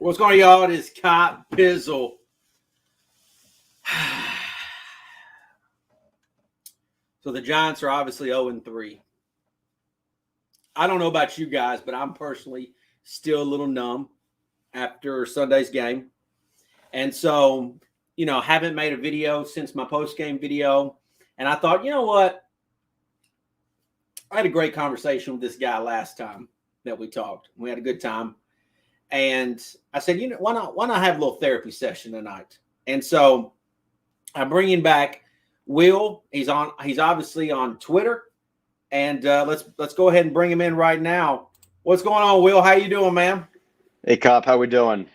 What's going on, y'all? It is Cop Pizzle. So the Giants are obviously 0-3. I don't know about you guys, but I'm personally still a little numb after Sunday's game. And so, haven't made a video since my post-game video. And I thought, you know what? I had a great conversation with this guy last time that we talked. We had a good time. And I said, why not have a little therapy session tonight? And so I'm bringing back Rhule. He's obviously on Twitter. And let's go ahead and bring him in right now. What's going on, Rhule? How you doing, man? Hey, Cop. How we doing?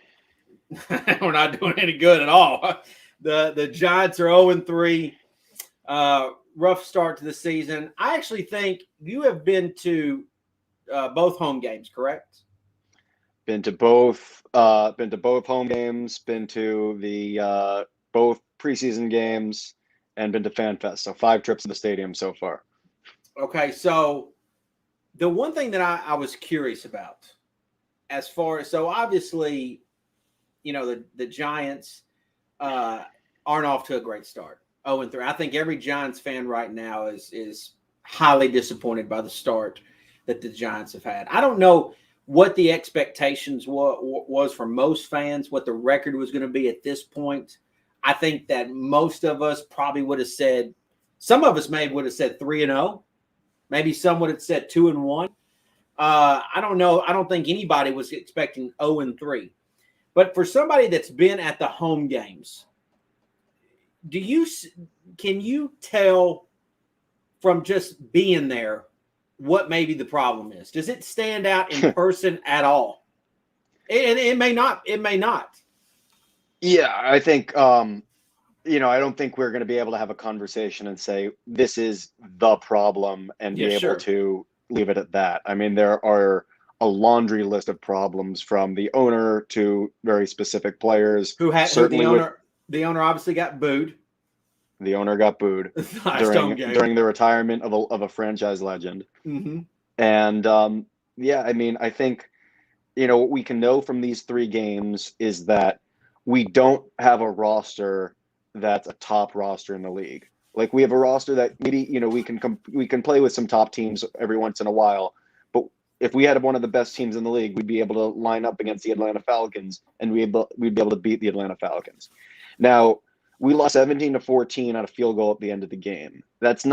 We're not doing any good at all. The Giants are 0-3. Rough start to the season. I actually think you have been to both home games, correct? Been to both home games. Been to the both preseason games, and been to FanFest. So 5 trips to the stadium so far. Okay, so the one thing that I was curious about, as far as obviously, the Giants aren't off to a great start. 0-3. I think every Giants fan right now is highly disappointed by the start that the Giants have had. I don't know what the expectations was for most fans, what the record was going to be at this point. I think that most of us probably would have said, some of us maybe would have said 3-0. Maybe some would have said 2-1. I don't know. I don't think anybody was expecting 0-3. But for somebody that's been at the home games, can you tell from just being there what maybe the problem is? Does it stand out in person at all? And it may not. It may not. Yeah, I think I don't think we're going to be able to have a conversation and say this is the problem and be able to leave it at that. I mean, there are a laundry list of problems from the owner to very specific players. The owner obviously got booed. The owner got booed during the retirement of a franchise legend. Mm-hmm. And I mean, I think what we can know from these 3 games is that we don't have a roster that's a top roster in the league. Like, we have a roster that maybe we can play with some top teams every once in a while, but if we had one of the best teams in the league, we'd be able to line up against the Atlanta Falcons, and we'd be able to beat the Atlanta Falcons. Now, we lost 17-14 on a field goal at the end of the game. That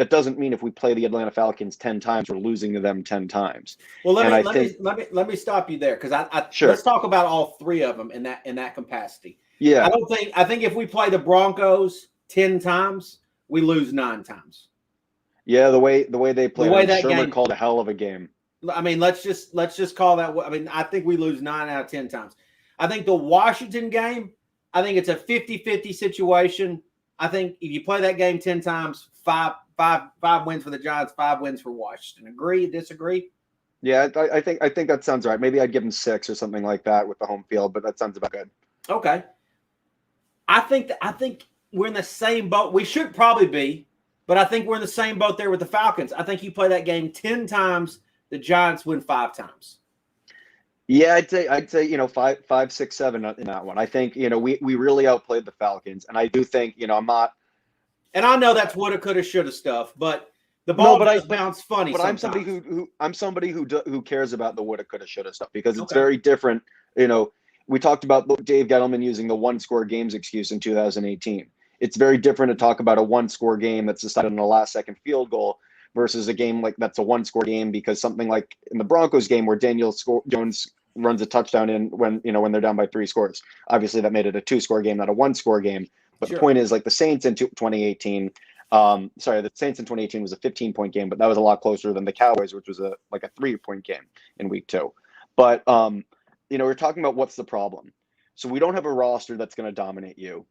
doesn't mean if we play the Atlanta Falcons 10 times, we're losing to them 10 times. Well, let me stop you there, because let's talk about all 3 of them in that capacity. Yeah, I think if we play the Broncos 10 times, we lose 9 times. Yeah, the way they played, Sherman called a hell of a game. I mean, let's just call that. I mean, I think we lose 9 out of 10 times. I think the Washington game, I think it's a 50-50 situation. I think if you play that game 10 times, five wins for the Giants, 5 wins for Washington. Agree? Disagree? Yeah, I think that sounds right. Maybe I'd give them 6 or something like that with the home field, but that sounds about good. Okay. I think we're in the same boat. We should probably be, but I think we're in the same boat there with the Falcons. I think you play that game 10 times, the Giants win 5 times. Yeah, I'd say 5, 6, 7 in that one. I think we really outplayed the Falcons, and I do think I'm not. And I know that's woulda, coulda, shoulda stuff, but the ball does bounce funny. But sometimes. I'm somebody who cares about the woulda, coulda, shoulda stuff, because it's very different. We talked about Dave Gettleman using the 1-score games excuse in 2018. It's very different to talk about a 1-score game that's decided on a last-second field goal versus a game like that's a 1-score game, because something like in the Broncos game where Daniel Jones runs a touchdown in when they're down by 3 scores. Obviously, that made it a 2-score game, not a 1-score game. But The point is, like the Saints in 2018. The Saints in 2018 was a 15-point game, but that was a lot closer than the Cowboys, which was a 3-point game in week 2. But we're talking about what's the problem. So we don't have a roster that's going to dominate you.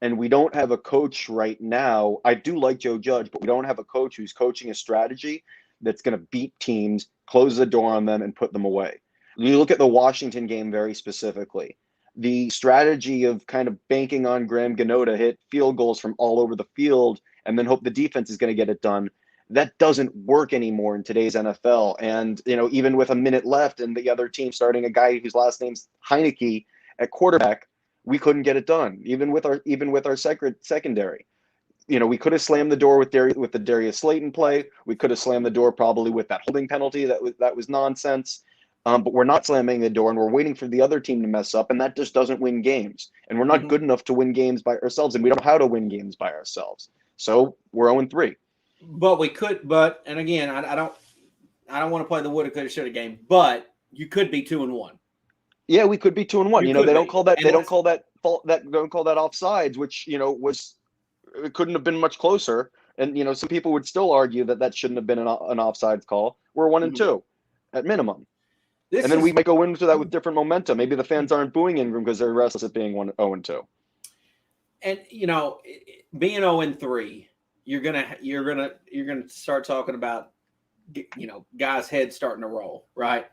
And we don't have a coach right now. I do like Joe Judge, but we don't have a coach who's coaching a strategy that's going to beat teams, close the door on them, and put them away. You look at the Washington game very specifically. The strategy of kind of banking on Graham Gano to hit field goals from all over the field and then hope the defense is going to get it done That doesn't work anymore in today's NFL. And, even with a minute left and the other team starting a guy whose last name's Heineke at quarterback, we couldn't get it done, even with our secondary. We could have slammed the door with the Darius Slayton play. We could have slammed the door probably with that holding penalty that was nonsense. But we're not slamming the door, and we're waiting for the other team to mess up, and that just doesn't win games. And we're not good enough to win games by ourselves, and we don't know how to win games by ourselves. So we're 0-3. But we could. But and again, I don't want to play the woulda, coulda, shoulda game. But you could be 2-1. Yeah, we could be 2-1. They don't call that offsides, which it couldn't have been much closer. And some people would still argue that shouldn't have been an offsides call. We're 1-2 at minimum. Then we might go into that with different momentum. Maybe the fans aren't booing Ingram because they're restless at being 0-2. And being 0-3, you're gonna start talking about guys' heads starting to roll, right?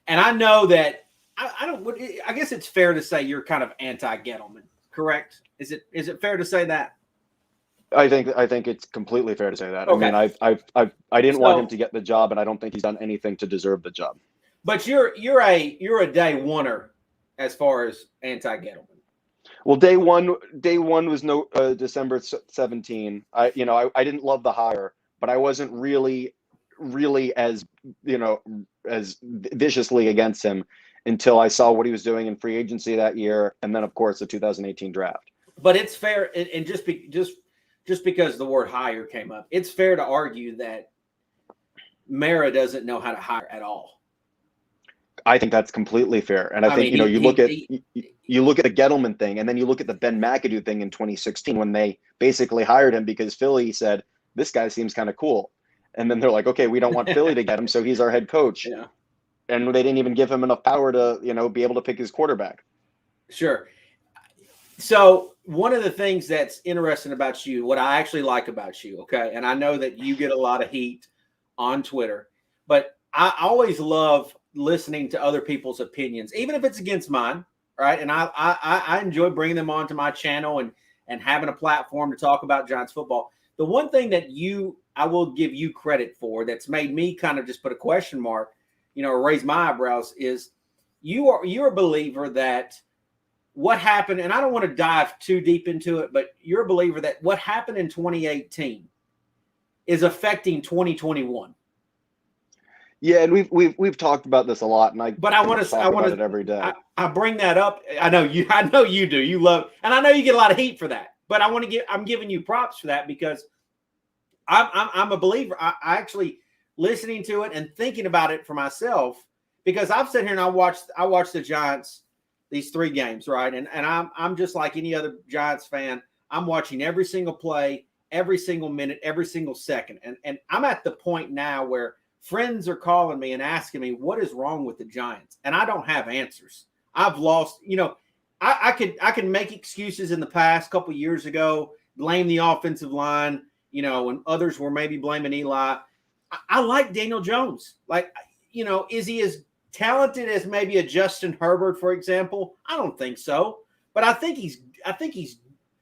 And I know that I guess it's fair to say you're kind of anti-Gettleman, correct? Is it fair to say that? I think it's completely fair to say that. Okay. I mean, I didn't want him to get the job, and I don't think he's done anything to deserve the job. But you're a day oneer as far as anti-Gettleman. Well, day one was December 17. I didn't love the hire, but I wasn't really as viciously against him until I saw what he was doing in free agency that year, and then of course the 2018 draft. But it's fair, and just because the word hire came up, it's fair to argue that Mara doesn't know how to hire at all. I think that's completely fair, and I think you look at the Gettleman thing, and then you look at the Ben McAdoo thing in 2016 when they basically hired him because Philly said this guy seems kind of cool, and then they're like, okay, we don't want Philly to get him, so he's our head coach. Yeah. And they didn't even give him enough power to be able to pick his quarterback. Sure. So one of the things that's interesting about you, what I actually like about you, okay, and I know that you get a lot of heat on Twitter, but I always love listening to other people's opinions, even if it's against mine, right? And I enjoy bringing them onto my channel and having a platform to talk about Giants football. The one thing that I will give you credit for that's made me kind of just put a question mark, or raise my eyebrows, is you're a believer that what happened, and I don't want to dive too deep into it, but you're a believer that what happened in 2018 is affecting 2021. Yeah, and we've talked about this a lot, and I want to talk about it every day. I bring that up. I know you do. You love, and I know you get a lot of heat for that. But I'm giving you props for that because I'm a believer. I actually listening to it and thinking about it for myself, because I've sat here and I watched the Giants these 3 games, right? And I'm just like any other Giants fan. I'm watching every single play, every single minute, every single second, and I'm at the point now where friends are calling me and asking me what is wrong with the Giants, and I don't have answers. I've lost, I could make excuses in the past couple years ago, blame the offensive line, when others were maybe blaming Eli. I like Daniel Jones. Like, is he as talented as maybe a Justin Herbert, for example? I don't think so, but I think he's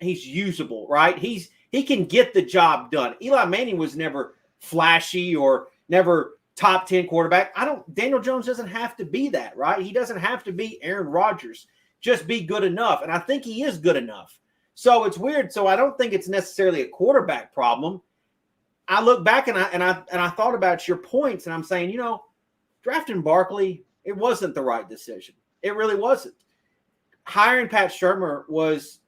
usable, right? He can get the job done. Eli Manning was never flashy or never top 10 quarterback. Daniel Jones doesn't have to be that, right? He doesn't have to be Aaron Rodgers. Just be good enough. And I think he is good enough. So it's weird. So I don't think it's necessarily a quarterback problem. I look back and I thought about your points, and I'm saying, drafting Barkley, it wasn't the right decision. It really wasn't. Hiring Pat Shurmur was,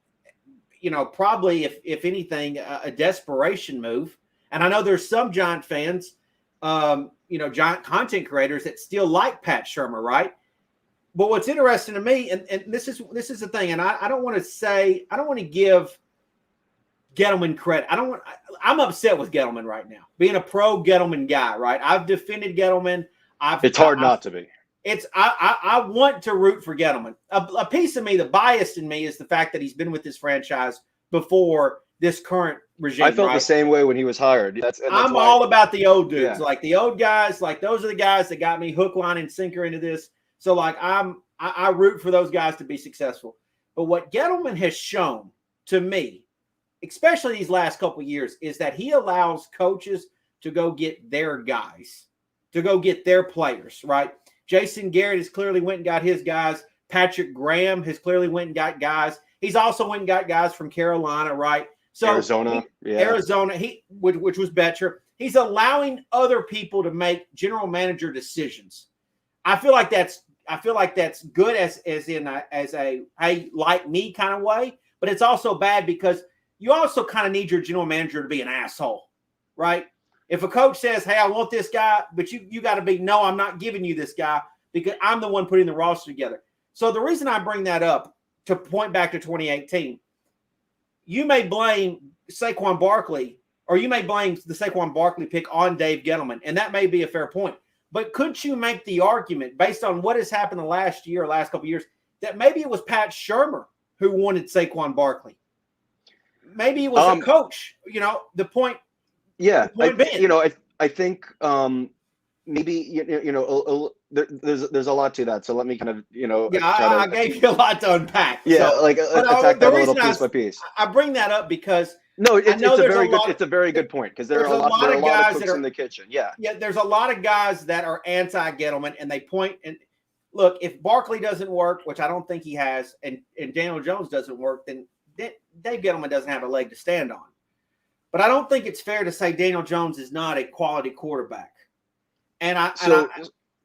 probably if anything, a desperation move. And I know there's some Giant fans, Giant content creators that still like Pat Shurmur, right? But what's interesting to me, and this is the thing, and I don't want to give Gettleman credit. I'm upset with Gettleman right now, being a pro Gettleman guy, right? I've defended Gettleman. It's hard not to be. I want to root for Gettleman. A piece of me, the bias in me, is the fact that he's been with this franchise before this current regime. I felt the same way when he was hired. I'm all about the old dudes, like the old guys. Like those are the guys that got me hook, line, and sinker into this. So like I root for those guys to be successful. But what Gettleman has shown to me, especially these last couple of years, is that he allows coaches to go get their guys, to go get their players, right? Jason Garrett has clearly went and got his guys. Patrick Graham has clearly went and got guys. He's also went and got guys from Carolina, right? So Arizona, which was better. He's allowing other people to make general manager decisions. I feel like that's good as a hey, like me kind of way, but it's also bad because you also kind of need your general manager to be an asshole, right? If a coach says, hey, I want this guy, but you got to be, no, I'm not giving you this guy because I'm the one putting the roster together. So the reason I bring that up to point back to 2018, you may blame Saquon Barkley, or you may blame the Saquon Barkley pick on Dave Gettleman, and that may be a fair point. But could you make the argument, based on what has happened the last couple of years, that maybe it was Pat Shurmur who wanted Saquon Barkley? Maybe it was a coach. The point. Yeah, I think maybe there's a lot to that. So let me kind of I gave you a lot to unpack. Yeah, so, attack that a little piece by piece. I bring that up because it's a very good point because there are a lot of guys cooks in the kitchen. Yeah, there's a lot of guys that are anti-Gettleman, and they point and look, if Barkley doesn't work, which I don't think he has, and Daniel Jones doesn't work, then Dave Gettleman doesn't have a leg to stand on. But I don't think it's fair to say Daniel Jones is not a quality quarterback. Let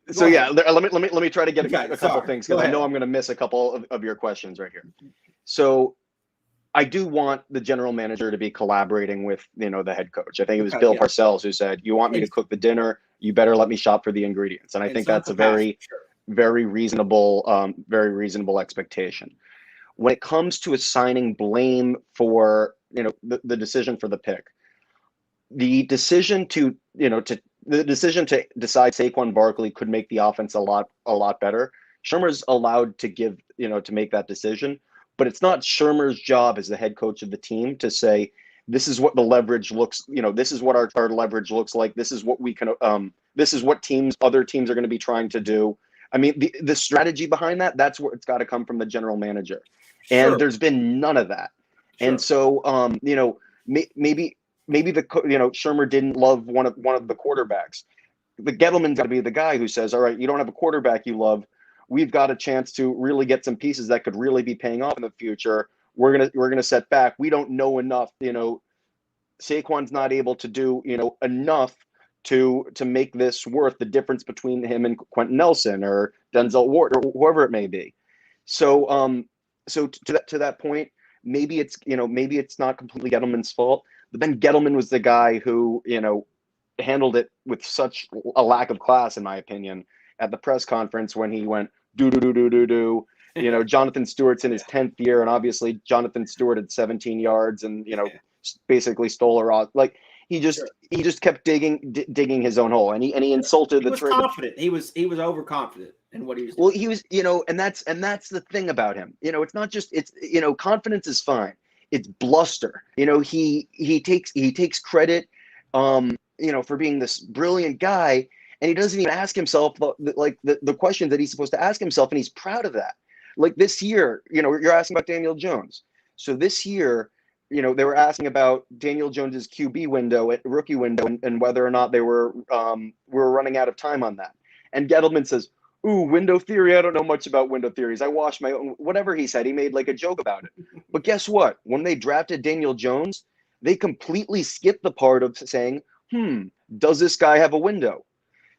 me try to get a couple things because I know I'm going to miss a couple of your questions right here. So I do want the general manager to be collaborating with the head coach. I think it was Bill Parcells who said, "You want me to cook the dinner? You better let me shop for the ingredients." And I think that's a very reasonable expectation. When it comes to assigning blame for the decision for the pick, the decision to decide Saquon Barkley could make the offense a lot better. Shurmur's allowed to to make that decision, but it's not Shurmur's job as the head coach of the team to say, this is what the leverage looks, this is what our leverage looks like. This is what we can, this is what other teams are going to be trying to do. I mean, the strategy behind that's where it's got to come from the general manager. Sure. And there's been none of that. Sure. And so, maybe Shurmur didn't love one of the quarterbacks. The Gettleman's got to be the guy who says, all right, you don't have a quarterback you love. We've got a chance to really get some pieces that could really be paying off in the future. We're gonna set back. We don't know enough. Saquon's not able to do enough to make this worth the difference between him and Quentin Nelson or Denzel Ward or whoever it may be. So to that point, maybe it's not completely Gettleman's fault. But then Gettleman was the guy who, handled it with such a lack of class, in my opinion, at the press conference when he went do. Jonathan Stewart's in his 10th year, and obviously Jonathan Stewart had 17 yards and basically stole her off. Like he just kept digging his own hole, and he insulted he was confident. He was overconfident in what he was doing. Well, he was, and that's the thing about him. It's not just confidence is fine. It's bluster. He takes credit, for being this brilliant guy, and he doesn't even ask himself the questions that he's supposed to ask himself, and he's proud of that. Like this year, you're asking about Daniel Jones. So this year, they were asking about Daniel Jones's QB window, rookie window, and whether or not they were running out of time on that. And Gettleman says, "Ooh, window theory. I don't know much about window theories. I wash my own," whatever he said. He made like a joke about it. But guess what? When they drafted Daniel Jones, they completely skipped the part of saying, does this guy have a window?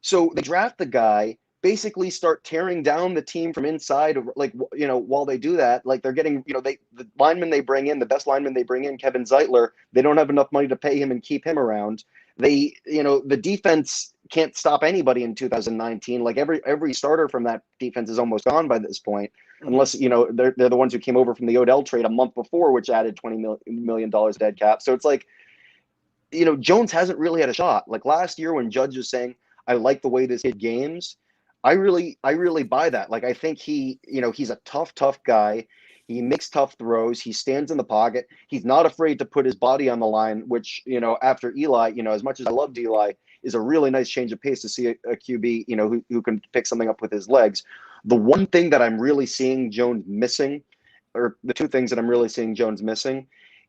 So they draft the guy, basically start tearing down the team from inside, while they do that, like they're getting, the lineman they bring in, the best lineman they bring in, Kevin Zeitler, they don't have enough money to pay him and keep him around. They, the defense can't stop anybody in 2019. Like every starter from that defense is almost gone by this point, unless, they're the ones who came over from the Odell trade a month before, which added $20 million dead cap. So it's like, Jones hasn't really had a shot. Like last year when Judge was saying, I like the way this kid games, I really buy that. Like, I think he's a tough guy. He makes tough throws. He stands in the pocket. He's not afraid to put his body on the line, which, after Eli, as much as I loved Eli, is a really nice change of pace to see a QB, who can pick something up with his legs. The one thing that I'm really seeing Jones missing, or the two things that I'm really seeing Jones missing,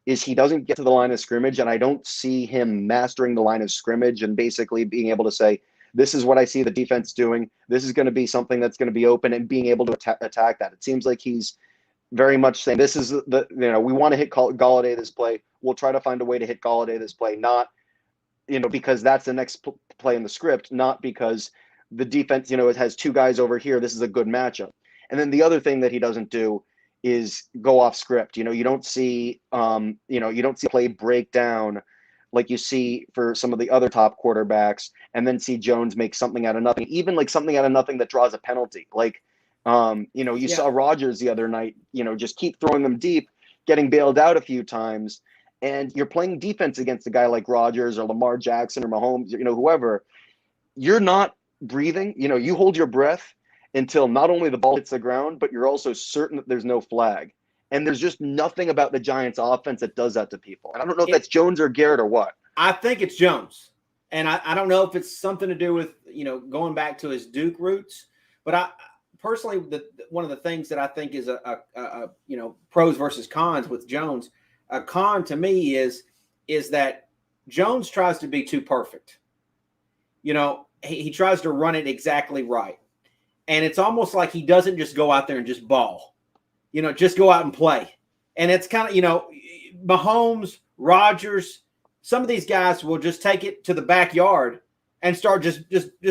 is he doesn't get to the line of scrimmage, and I don't see him mastering the line of scrimmage and basically being able to say, this is what I see the defense doing. This is going to be something that's going to be open, and being able to attack that. It seems like he's very much saying, this is we want to hit Golladay this play. We'll try to find a way to hit Golladay this play, not, because that's the next play in the script, not because the defense, it has two guys over here. This is a good matchup. And then the other thing that he doesn't do is go off script. You don't see, you don't see play breakdown like you see for some of the other top quarterbacks, and then see Jones make something out of nothing, even like something out of nothing that draws a penalty. Like, you saw Rodgers the other night, just keep throwing them deep, getting bailed out a few times. And you're playing defense against a guy like Rodgers or Lamar Jackson or Mahomes, whoever. You're not breathing. You hold your breath until not only the ball hits the ground, but you're also certain that there's no flag. And there's just nothing about the Giants offense that does that to people. And I don't know if that's Jones or Garrett or what. I think it's Jones. And I don't know if it's something to do with, going back to his Duke roots. But I personally, one of the things that I think is a pros versus cons with Jones, a con to me is that Jones tries to be too perfect. He tries to run it exactly right. And it's almost like he doesn't just go out there and just ball. Just go out and play. And it's kind of, Mahomes, Rodgers, some of these guys will just take it to the backyard and start just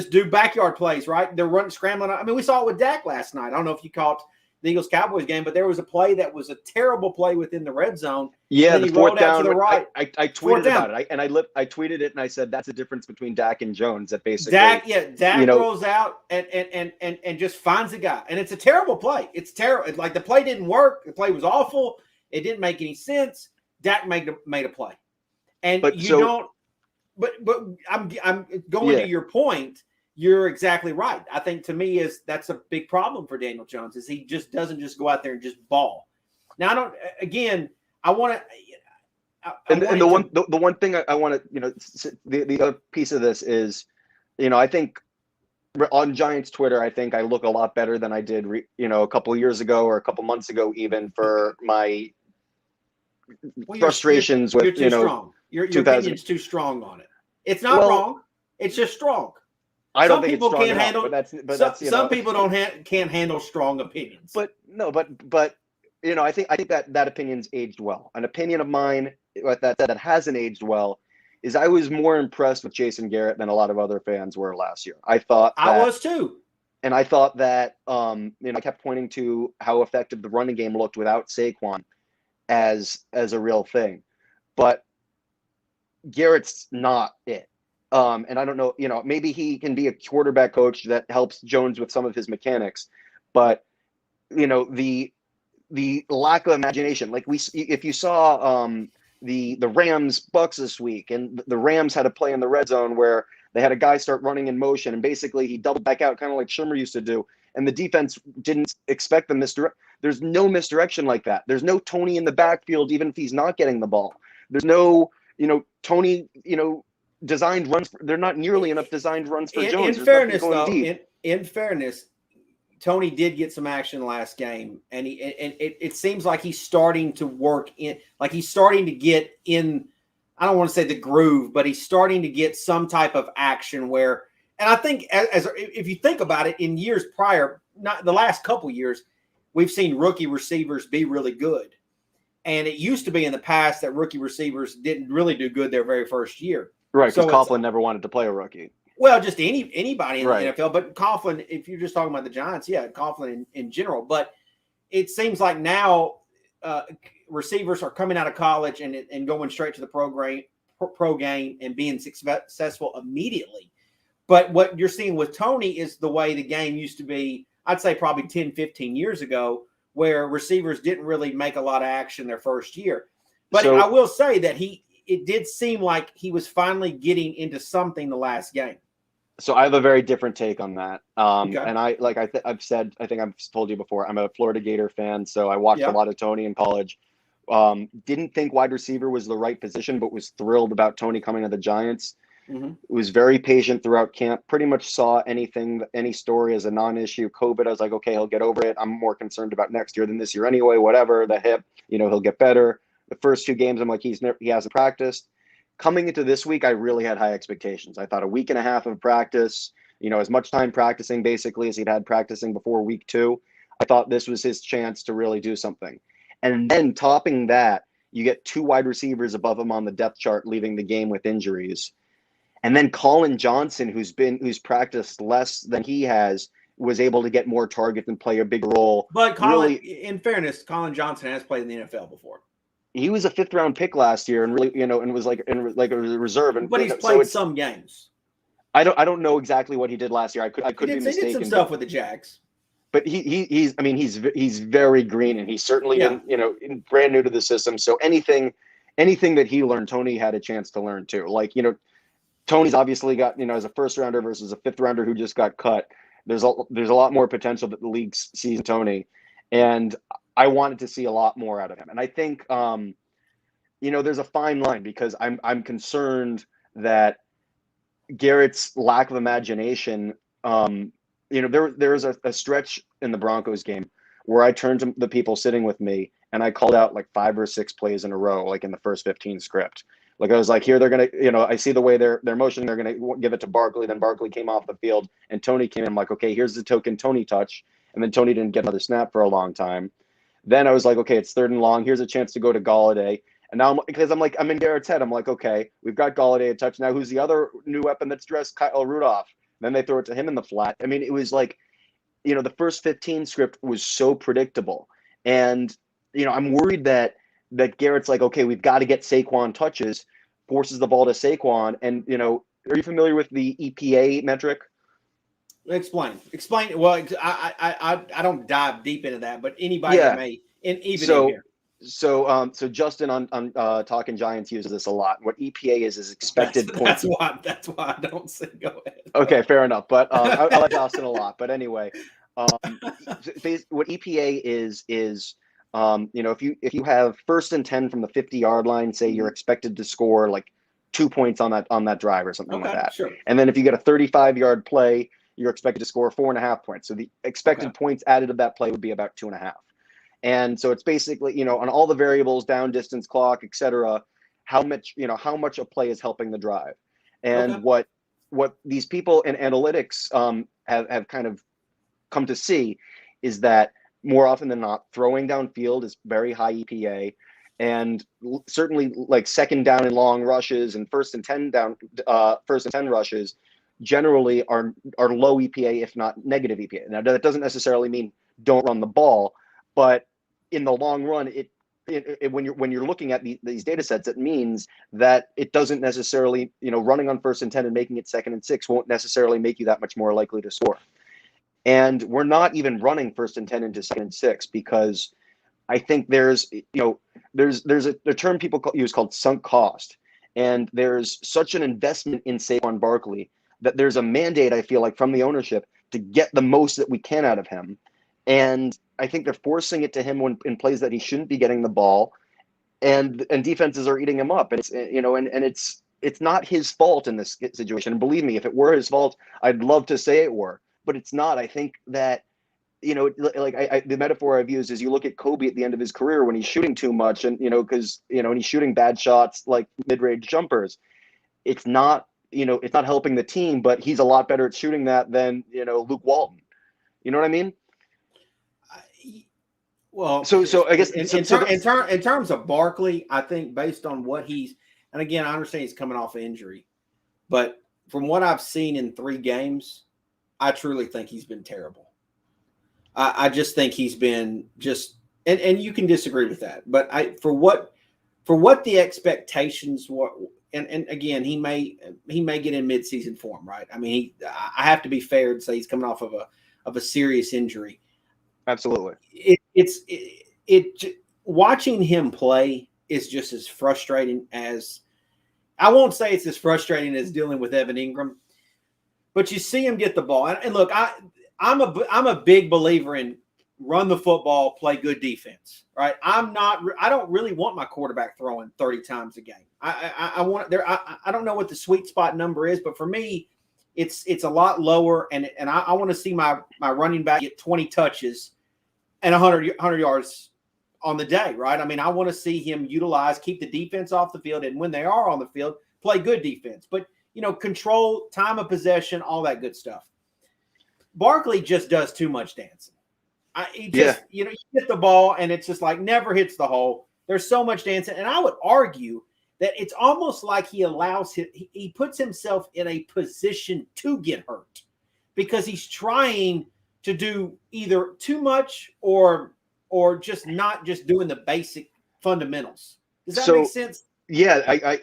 do backyard plays, right? They're running, scrambling. I mean, we saw it with Dak last night. I don't know if you caught the Eagles-Cowboys game, but there was a play that was a terrible play within the red zone. Yeah, the fourth down. To the right. I tweeted about it, I tweeted it, and I said that's the difference between Dak and Jones. That basically Dak rolls out and just finds a guy, and it's a terrible play. It's terrible. Like, the play didn't work. The play was awful. It didn't make any sense. Dak made a play, and don't. But I'm going to your point. You're exactly right. I think, to me, that's a big problem for Daniel Jones, is he just doesn't just go out there and just ball. Now, I want to. And the one thing I want to, the other piece of this is, I think on Giants Twitter, I think I look a lot better than I did, a couple of years ago or a couple months ago, even, for my frustrations with, you're too strong. Your opinion's too strong on it. It's not wrong. It's just strong. I don't think it's strong enough, some people can't handle strong opinions. But I think that opinion's aged well. An opinion of mine that hasn't aged well is I was more impressed with Jason Garrett than a lot of other fans were last year. I was too. And I thought that I kept pointing to how effective the running game looked without Saquon as a real thing. But Garrett's not it. And I don't know, maybe he can be a quarterback coach that helps Jones with some of his mechanics, but the lack of imagination, like if you saw the Rams Bucks this week, and the Rams had a play in the red zone where they had a guy start running in motion, and basically he doubled back out, kind of like Shimmer used to do, and the defense didn't expect the misdirect. There's no misdirection like that. There's no Toney in the backfield, even if he's not getting the ball. There's no Toney designed runs. They're not nearly enough designed runs for Jones. In fairness, Toney did get some action last game, and it seems like he's starting to work in, like he's starting to get in. I don't want to say the groove, but he's starting to get some type of action where. And I think, as if you think about it, in years prior, not the last couple years, we've seen rookie receivers be really good, and it used to be in the past that rookie receivers didn't really do good their very first year. Right, because Coughlin never wanted to play a rookie. Well, just anybody in the NFL, but Coughlin, if you're just talking about the Giants, Coughlin in general. But it seems like now receivers are coming out of college and going straight to the pro game and being successful immediately. But what you're seeing with Toney is the way the game used to be, I'd say probably 10, 15 years ago, where receivers didn't really make a lot of action their first year. But I will say that it did seem like he was finally getting into something the last game. So I have a very different take on that. Okay. And I've said, I think I've told you before, I'm a Florida Gator fan. So I watched a lot of Toney in college. Didn't think wide receiver was the right position, but was thrilled about Toney coming to the Giants. Mm-hmm. Was very patient throughout camp. Pretty much saw any story as a non-issue. COVID, I was like, okay, he'll get over it. I'm more concerned about next year than this year anyway. Whatever, the hip, he'll get better. The first 2 games, I'm like, he hasn't practiced. Coming into this week, I really had high expectations. I thought a week and a half of practice, as much time practicing basically as he'd had practicing before week 2. I thought this was his chance to really do something. And then topping that, you get 2 wide receivers above him on the depth chart leaving the game with injuries. And then Colin Johnson, who's practiced less than he has, was able to get more targets and play a big role. But Colin, in fairness, Colin Johnson has played in the NFL before. He was a 5th-round pick last year, and really, and was like a reserve. And but he's played some games. I don't know exactly what he did last year. I could be mistaken. He did some stuff with the Jags. But he's very green, and he's certainly brand new to the system. So anything that he learned, Toney had a chance to learn too. Like, Toney's obviously got, as a 1st-rounder versus a 5th-rounder who just got cut. There's a lot more potential that the league sees in Toney, and I wanted to see a lot more out of him. And I think there's a fine line, because I'm concerned that Garrett's lack of imagination. There was a stretch in the Broncos game where I turned to the people sitting with me and I called out like 5 or 6 plays in a row, like in the first 15 script. Like, I was like, here, they're going to, I see the way they're motioning. They're going to give it to Barkley. Then Barkley came off the field and Toney came in. I'm like, okay, here's the token Toney touch. And then Toney didn't get another snap for a long time. Then I was like, okay, it's 3rd and long. Here's a chance to go to Galladay. And now I'm in Garrett's head. I'm like, okay, we've got Galladay a touch. Now who's the other new weapon that's dressed? Kyle Rudolph. Then they throw it to him in the flat. I mean, it was like, the first 15 script was so predictable. And, I'm worried that Garrett's like, okay, we've got to get Saquon touches, forces the ball to Saquon. And, are you familiar with the EPA metric? Explain. Well, I don't dive deep into that, but anybody may, in here. So Justin on Talking Giants uses this a lot. What EPA is expected points. That's why I don't say go ahead. Okay, fair enough. But I like Justin a lot. But anyway, what EPA is if you have 1st and 10 from the 50-yard line, say you're expected to score like 2 points on that drive or something like that. Sure. And then if you get a 35-yard play, you're expected to score 4.5 points. So the expected points added to that play would be about 2.5. And so it's basically, on all the variables, down distance, clock, et cetera, how much a play is helping the drive. And what these people in analytics have kind of come to see is that more often than not, throwing downfield is very high EPA. And certainly like 2nd down and long rushes and 1st and 10 rushes generally are low EPA, if not negative EPA. Now, that doesn't necessarily mean don't run the ball, but in the long run, when you're looking at these data sets, it means that it doesn't necessarily, running on 1st and 10 and making it 2nd and 6 won't necessarily make you that much more likely to score. And we're not even running 1st and 10 into 2nd and 6 because I think there's a term people use called sunk cost, and there's such an investment in Saquon Barkley that there's a mandate, I feel like, from the ownership to get the most that we can out of him. And I think they're forcing it to him in plays that he shouldn't be getting the ball, and defenses are eating him up. And it's not his fault in this situation. And believe me, if it were his fault, I'd love to say it were, but it's not. I think that, the metaphor I've used is you look at Kobe at the end of his career when he's shooting too much and, and he's shooting bad shots like mid-range jumpers. It's not helping the team, but he's a lot better at shooting that than, Luke Walton. You know what I mean? Well, so I guess in terms of Barkley, I think based on what and again, I understand he's coming off an injury, but from what I've seen in 3 games, I truly think he's been terrible. I just think he's been and you can disagree with that, but for what the expectations were, and again, he may get in midseason form, right? I mean, I have to be fair and say he's coming off of a serious injury. Absolutely. Watching him play is just as frustrating as, I won't say it's as frustrating as dealing with Evan Ingram, but you see him get the ball. And look, I'm a big believer in run the football, play good defense, right? I don't really want my quarterback throwing 30 times a game. I don't know what the sweet spot number is, but for me, it's a lot lower. And I want to see my running back get 20 touches and 100 yards on the day, right? I mean, I want to see him keep the defense off the field, and when they are on the field, play good defense. But, control, time of possession, all that good stuff. Barkley just does too much dancing. You hit the ball, and it's just like never hits the hole. There's so much dancing. And I would argue that it's almost like he puts himself in a position to get hurt because he's trying to do either too much or just not just doing the basic fundamentals. Does that make sense? Yeah, I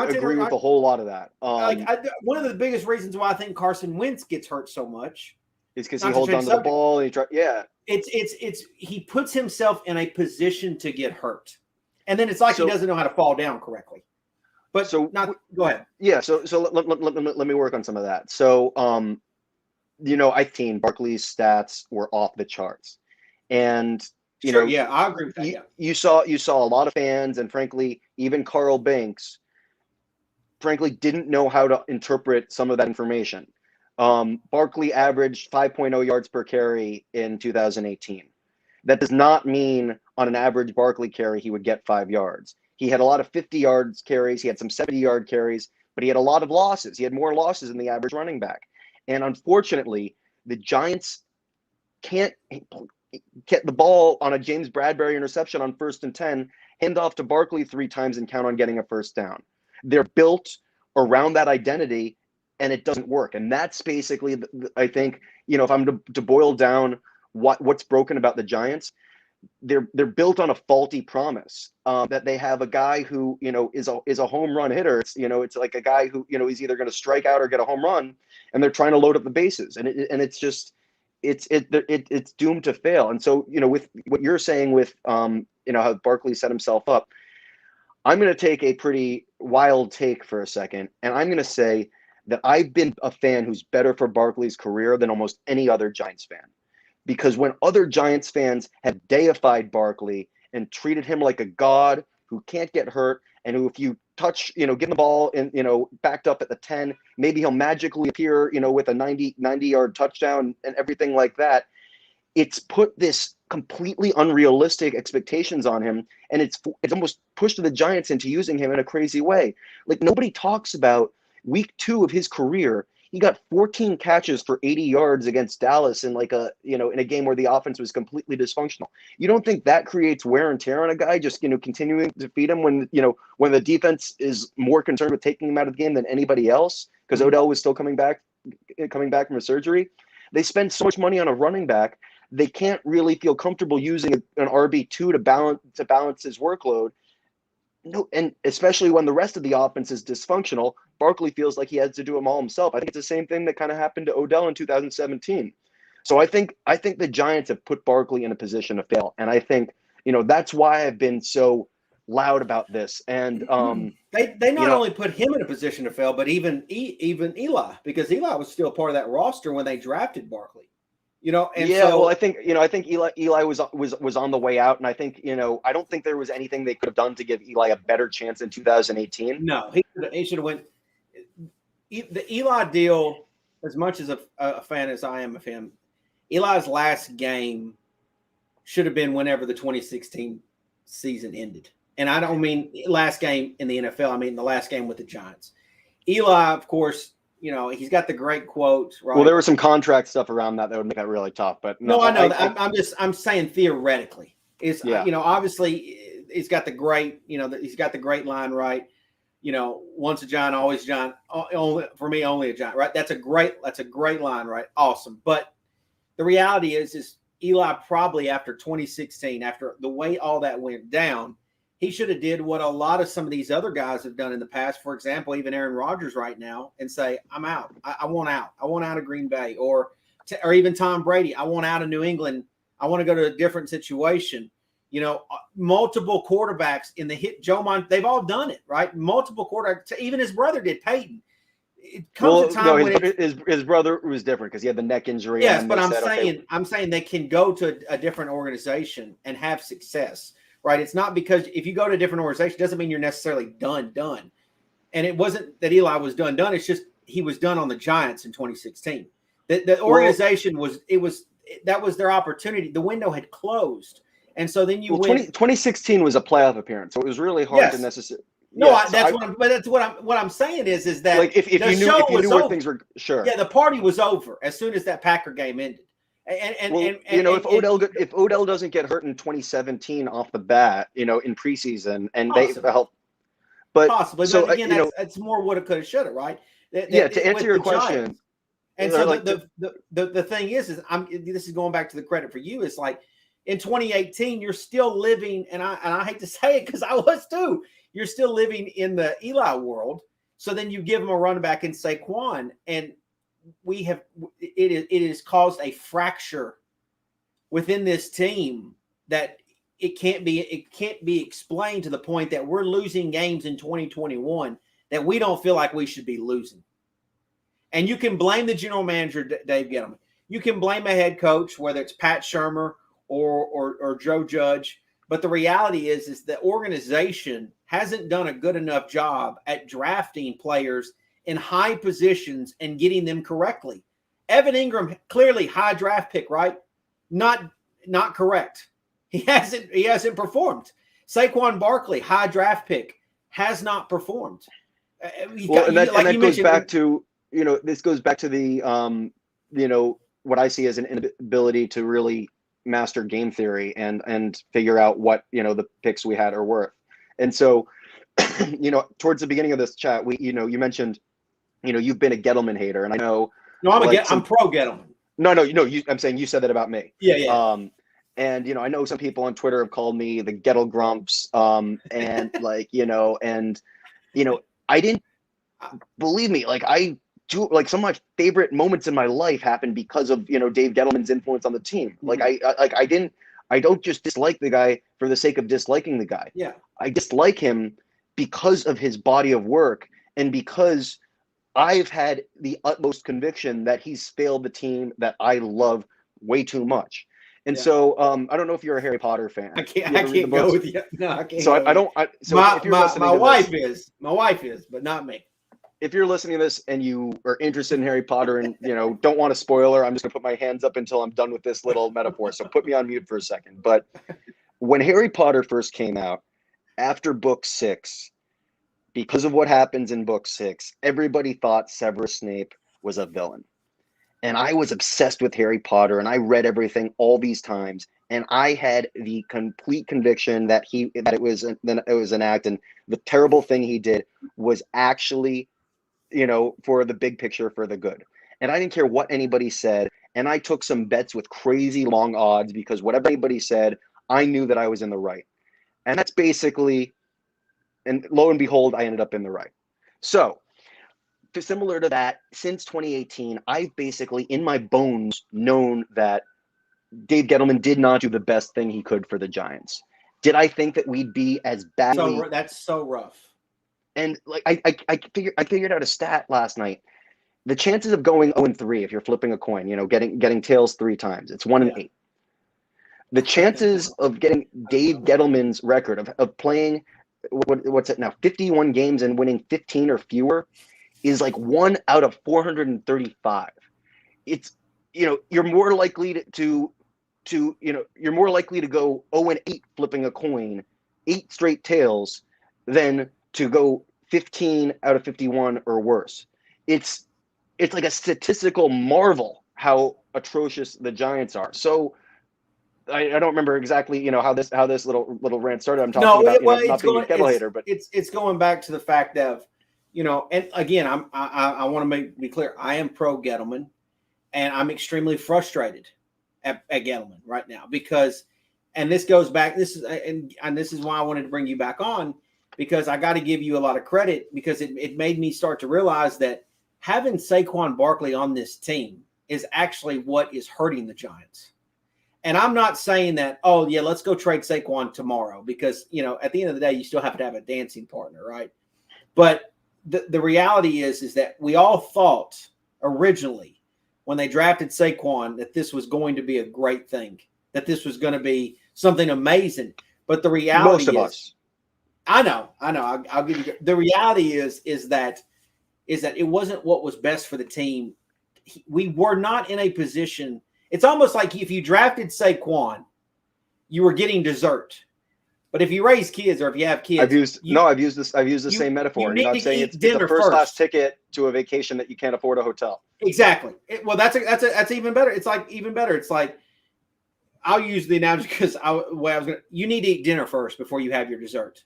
agree with a whole lot of that. One of the biggest reasons why I think Carson Wentz gets hurt so much is because he holds onto the ball and he puts himself in a position to get hurt, and then it's like he doesn't know how to fall down correctly. But go ahead. Yeah, so let me work on some of that. So I've seen Barkley's stats were off the charts, and I agree with that. You saw a lot of fans, and frankly, even Carl Banks, didn't know how to interpret some of that information. Barkley averaged 5.0 yards per carry in 2018. That does not mean on an average Barkley carry he would get 5 yards. He had a lot of 50 yards carries. He had some 70-yard carries, but he had a lot of losses. He had more losses than the average running back. And unfortunately, the Giants can't get the ball on a James Bradbury interception on 1st and 10, hand off to Barkley 3 times and count on getting a first down. They're built around that identity, and it doesn't work. And that's basically, I think, if I'm to boil down what's broken about the Giants, they're built on a faulty promise that they have a guy who is a home run hitter. It's like a guy who is either going to strike out or get a home run, and they're trying to load up the bases, and it's just it's doomed to fail. And so with what you're saying with how Barkley set himself up, I'm going to take a pretty wild take for a second, and I'm going to say that I've been a fan who's better for Barkley's career than almost any other Giants fan. Because when other Giants fans have deified Barkley and treated him like a god who can't get hurt, and who, if you touch, give him the ball and, backed up at the 10, maybe he'll magically appear, with a 90-yard touchdown and everything like that. It's put this completely unrealistic expectations on him, and it's almost pushed the Giants into using him in a crazy way. Like, nobody talks about week 2 of his career. He got 14 catches for 80 yards against Dallas in in a game where the offense was completely dysfunctional. You don't think that creates wear and tear on a guy just, continuing to feed him when the defense is more concerned with taking him out of the game than anybody else because Odell was still coming back from a surgery? They spend so much money on a running back. They can't really feel comfortable using an RB2 to balance his workload. No, and especially when the rest of the offense is dysfunctional, Barkley feels like he has to do them all himself. I think it's the same thing that kind of happened to Odell in 2017. So I think the Giants have put Barkley in a position to fail, and I think that's why I've been so loud about this. And they not only put him in a position to fail, but even Eli, because Eli was still part of that roster when they drafted Barkley. I think Eli was on the way out, and I think I don't think there was anything they could have done to give Eli a better chance in 2018. No, he should have went. The Eli deal, as much as a fan as I am of him, Eli's last game should have been whenever the 2016 season ended, and I don't mean last game in the NFL. I mean the last game with the Giants. Eli, of course. He's got the great quote, right? Well, there was some contract stuff around that would make that really tough, but no, I know. I'm saying theoretically, obviously he's got the great, he's got the great line, right? Once a Giant, always a Giant. Only for me, only a Giant, right? That's a great line, right? Awesome. But the reality is Eli probably after 2016, after the way all that went down, he should have did what a lot of some of these other guys have done in the past. For example, even Aaron Rodgers right now, and say, I'm out. I want out. I want out of Green Bay, or even Tom Brady. I want out of New England. I want to go to a different situation. Multiple quarterbacks in the they've all done it, right? Multiple quarterbacks. Even his brother did, Peyton. It comes a time when his brother was different because he had the neck injury. Yes, but I'm saying they can go to a different organization and have success. Right. It's not because if you go to a different organization, it doesn't mean you're necessarily done. And it wasn't that Eli was done. It's just he was done on the Giants in 2016. The organization that was their opportunity. The window had closed. And so then you Well, win. 2016 was a playoff appearance, so it was really hard to necessarily. No, Yeah, that's what I'm saying is that like if you knew where things were, sure. Yeah, the party was over as soon as that Packer game ended. If Odell doesn't get hurt in 2017 off the bat, in preseason, and they help, but possibly, so but again, it's more woulda, coulda, shoulda, right? To answer your question, Giants. And so the thing is this is going back to the credit for you. It's like in 2018, you're still living, and I hate to say it because I was too. You're still living in the Eli world. So then you give him a running back in Saquon, and it has caused a fracture within this team that it can't be explained to the point that we're losing games in 2021 that we don't feel like we should be losing. And you can blame the general manager, Dave Gettleman. You can blame a head coach, whether it's Pat Shurmur or Joe Judge. But the reality is the organization hasn't done a good enough job at drafting players in high positions and getting them correctly. Evan Ingram, clearly high draft pick, right? Not correct. He hasn't performed. Saquon Barkley, high draft pick, has not performed. That goes back to this goes back to the what I see as an inability to really master game theory and figure out what the picks we had are worth. And so towards the beginning of this chat, you mentioned you've been a Gettleman hater, and I know. No, I'm pro Gettleman. No, I'm saying you said that about me. Yeah. And I know some people on Twitter have called me the Gettle Grumps, and I didn't believe me. Like I do, like some of my favorite moments in my life happened because of Dave Gettleman's influence on the team. Mm-hmm. I don't just dislike the guy for the sake of disliking the guy. Yeah, I dislike him because of his body of work and because I've had the utmost conviction that he's failed the team that I love way too much. And so I don't know if you're a Harry Potter fan. I can't go with you. No, I can't. So I don't. My wife is, but not me. If you're listening to this and you are interested in Harry Potter and don't want a spoiler, I'm just gonna put my hands up until I'm done with this little metaphor. So put me on mute for a second. But when Harry Potter first came out, after book 6, because of what happens in book 6, everybody thought Severus Snape was a villain. And I was obsessed with Harry Potter, and I read everything all these times, and I had the complete conviction that it was an act, and the terrible thing he did was actually, for the big picture, for the good. And I didn't care what anybody said, and I took some bets with crazy long odds because whatever anybody said, I knew that I was in the right. And that's basically, and lo and behold, I ended up in the right. So, similar to that, since 2018, I've basically in my bones known that Dave Gettleman did not do the best thing he could for the Giants. Did I think that we'd be as badly? So that's so rough. And like I figured out a stat last night. The chances of going 0-3 if you're flipping a coin, getting tails 3 times, it's 1 in 8. The chances of getting Dave Gettleman's record of playing what's it now, 51 games and winning 15 or fewer is like 1 out of 435. It's you're more likely to you're more likely to go 0-8 flipping a coin, 8 straight tails, than to go 15 out of 51 or worse. It's like a statistical marvel how atrocious the Giants are. So I don't remember exactly how this little rant started. I'm talking about not being a Kettle hater, but it's going back to the fact of and again, I want to be clear. I am pro Gettleman, and I'm extremely frustrated at Gettleman right now because, and this goes back. This is why I wanted to bring you back on, because I got to give you a lot of credit because it made me start to realize that having Saquon Barkley on this team is actually what is hurting the Giants. And I'm not saying that, oh yeah, let's go trade Saquon tomorrow because at the end of the day, you still have to have a dancing partner, right? But the reality is that we all thought originally when they drafted Saquon that this was going to be a great thing, that this was going to be something amazing. But the reality is, I know. I'll give you the reality is that it wasn't what was best for the team. We were not in a position. It's almost like if you drafted Saquon, you were getting dessert. But if you raise kids or if you have kids, I've used the same metaphor. You need I'm to saying eat it's dinner a first class first. ticket to a vacation that you can't afford a hotel. Exactly. That's even better. It's like even better. It's like I'll use the analogy because you need to eat dinner first before you have your dessert.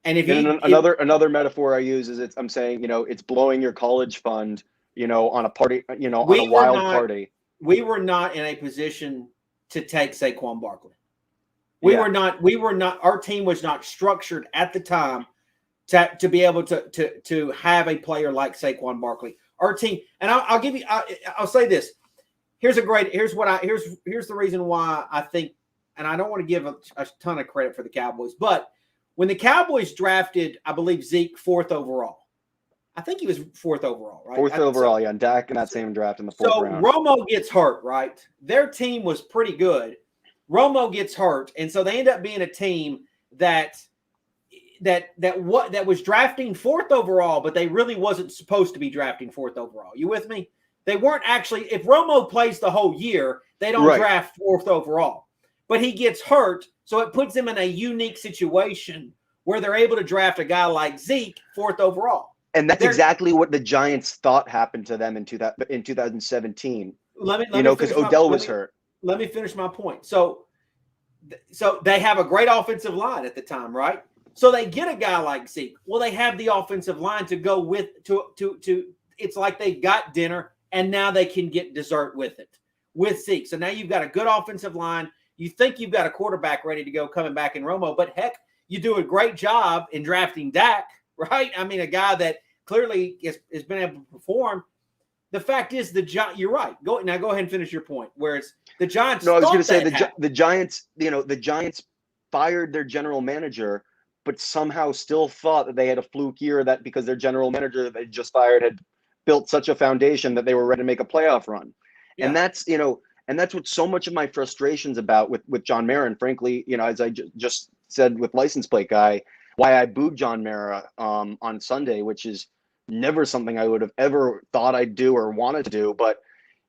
And another metaphor I use is I'm saying, it's blowing your college fund, on a party, on a wild party. We were not in a position to take Saquon Barkley. We were not, our team was not structured at the time to be able to have a player like Saquon Barkley. Our team, and I'll say this. Here's the reason why I think, and I don't want to give a ton of credit for the Cowboys, but when the Cowboys drafted, I believe Zeke 4th overall. I think he was 4th overall, right? 4th overall, and Dak in that same draft in the 4th round. So Romo gets hurt, right? Their team was pretty good. Romo gets hurt, and so they end up being a team that was drafting 4th overall, but they really wasn't supposed to be drafting 4th overall. You with me? They weren't actually. If Romo plays the whole year, they don't draft 4th overall. But he gets hurt, so it puts them in a unique situation where they're able to draft a guy like Zeke 4th overall. And that's exactly what the Giants thought happened to them in 2017. Because Odell was hurt. Let me finish my point. So they have a great offensive line at the time, right? So they get a guy like Zeke. Well, they have the offensive line to go with to. It's like they got dinner and now they can get dessert with it with Zeke. So now you've got a good offensive line. You think you've got a quarterback ready to go coming back in Romo, but heck, you do a great job in drafting Dak, right? I mean, a guy that clearly has been able to perform. The fact is, you're right. Go ahead and finish your point. Whereas the Giants, no, I was going to say the Giants. The Giants fired their general manager, but somehow still thought that they had a fluke year. That because their general manager that they just fired had built such a foundation that they were ready to make a playoff run, and that's what so much of my frustrations about with John Mara, and frankly, as I just said with license plate guy, why I booed John Mara on Sunday, which is never something I would have ever thought I'd do or wanted to do, but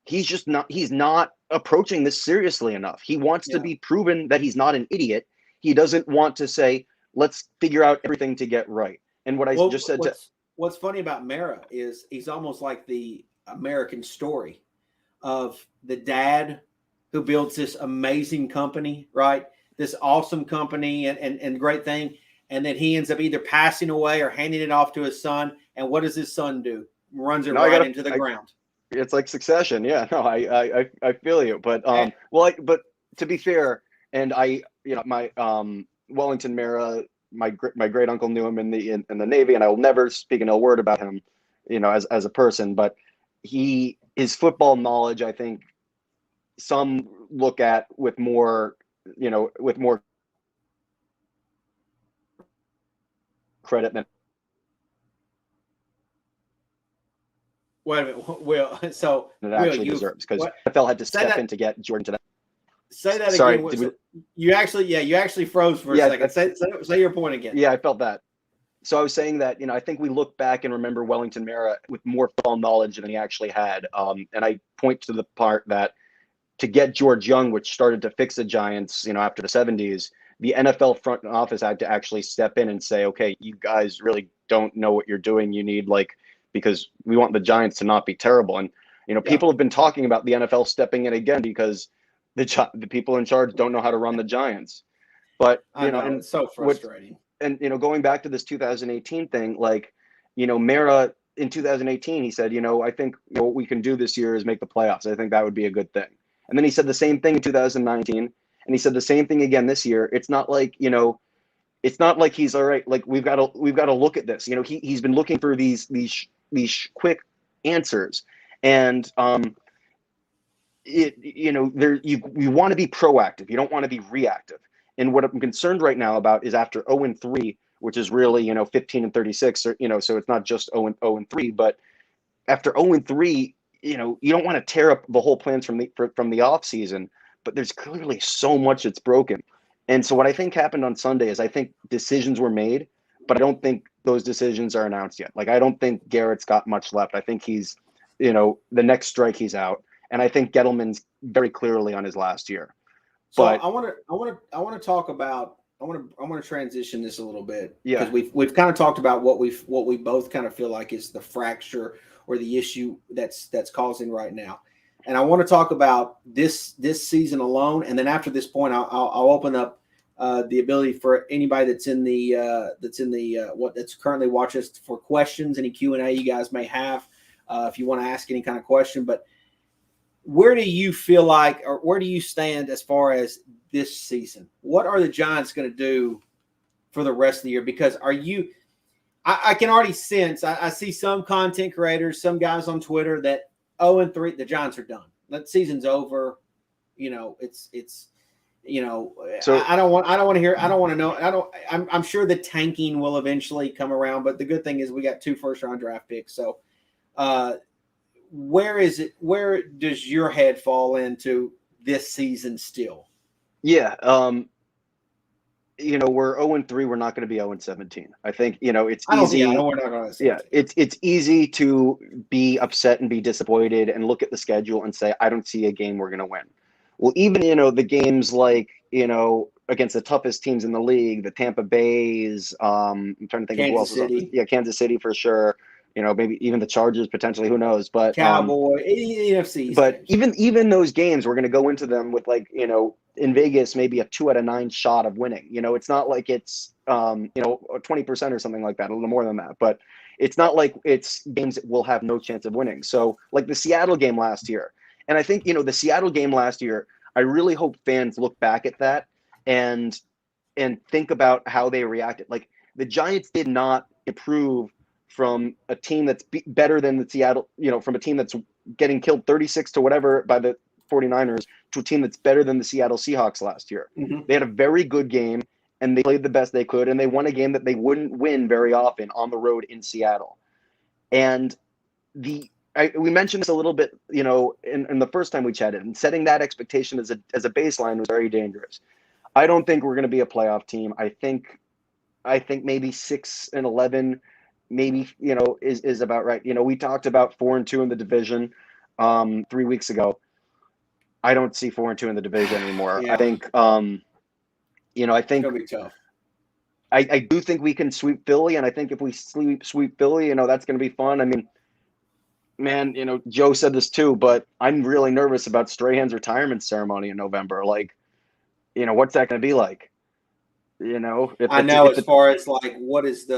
he's not approaching this seriously enough. He wants to be proven that he's not an idiot. He doesn't want to say, let's figure out everything to get right. And what's funny about Mara is he's almost like the American story of the dad who builds this amazing company, right? This awesome company and great thing. And then he ends up either passing away or handing it off to his son. And what does his son do? Runs it into the ground. It's like Succession. Yeah, no, I feel you. But but to be fair, and my Wellington Mara, my great uncle knew him in the Navy, and I will never speak an ill word about him, as a person. But his football knowledge, I think, some look at with more credit than. Wait a minute. Will, so it actually deserves, because NFL had to step in to get Jordan to that. Say that Sorry, again. You actually froze for a second. Say your point again. Yeah, I felt that. So I was saying that, I think we look back and remember Wellington Mara with more football knowledge than he actually had. And I point to the part that to get George Young, which started to fix the Giants, after the 70s, the NFL front office had to actually step in and say, okay, you guys really don't know what you're doing. You need because we want the Giants to not be terrible. And, people have been talking about the NFL stepping in again because the people in charge don't know how to run the Giants. But, and it's so frustrating. And, going back to this 2018 thing, Mara in 2018, he said, I think what we can do this year is make the playoffs. I think that would be a good thing. And then he said the same thing in 2019, and he said the same thing again this year. It's not like, it's not like he's all right. Like we've got to look at this. He's been looking for these quick answers, and you want to be proactive. You don't want to be reactive. And what I'm concerned right now about is after 0-3, which is really 15-36, or so it's not just 0-3, but after 0-3, you don't want to tear up the whole plans from the off season. But there's clearly so much that's broken. And so what I think happened on Sunday is I think decisions were made, but I don't think those decisions are announced yet. I don't think Garrett's got much left. I think he's, the next strike he's out. And I think Gettleman's very clearly on his last year. So But I want to talk about. I want to transition this a little bit yeah, because we've kind of talked about what we both kind of feel like is the fracture or the issue that's causing right now. And I want to talk about this season alone, and then after this point, I'll open up the ability for anybody that's currently watching us for questions, any Q&A you guys may have, if you want to ask any kind of question. But where do you feel like, or where do you stand as far as this season? What are the Giants going to do for the rest of the year? Because I can already sense, I see some content creators, some guys on Twitter that 0-3, the Giants are done. That season's over. So I don't want to hear. I don't want to know. I'm sure the tanking will eventually come around, but the good thing is we got 2 first-round draft picks. So, where does your head fall into this season still? yeah, we're 0-3. We're not going to be 0-17. I think it's easy. I know we're not going to. Yeah, it's easy to be upset and be disappointed and look at the schedule and say, I don't see a game we're going to win. Well, even the games like against the toughest teams in the league, the Tampa Bays. I'm trying to think of who else was up. Yeah, Kansas City for sure. Maybe even the Chargers potentially. Who knows? But Cowboy, NFC. But even those games, we're going to go into them with in Vegas maybe a 2 out of 9 shot of winning. It's not like it's 20% or something like that, a little more than that. But it's not like it's games that we'll have no chance of winning. So like the Seattle game last year, and I think the Seattle game last year, I really hope fans look back at that and think about how they reacted. Like the Giants did not improve from a team that's better than the Seattle, from a team that's getting killed 36 to whatever by the 49ers to a team that's better than the Seattle Seahawks last year. Mm-hmm. They had a very good game and they played the best they could, and they won a game that they wouldn't win very often on the road in Seattle. And we mentioned this a little bit, in the first time we chatted, and setting that expectation as a baseline was very dangerous. I don't think we're going to be a playoff team. I think maybe 6-11, maybe is about right. We talked about 4-2 in the division 3 weeks ago. I don't see 4-2 in the division anymore. Yeah. I think I think it's gonna be tough. I do think we can sweep Philly, and I think if we sweep Philly, that's going to be fun. I mean, man, Joe said this too, but I'm really nervous about Strahan's retirement ceremony in November. Like, what's that going to be like? As far as like what is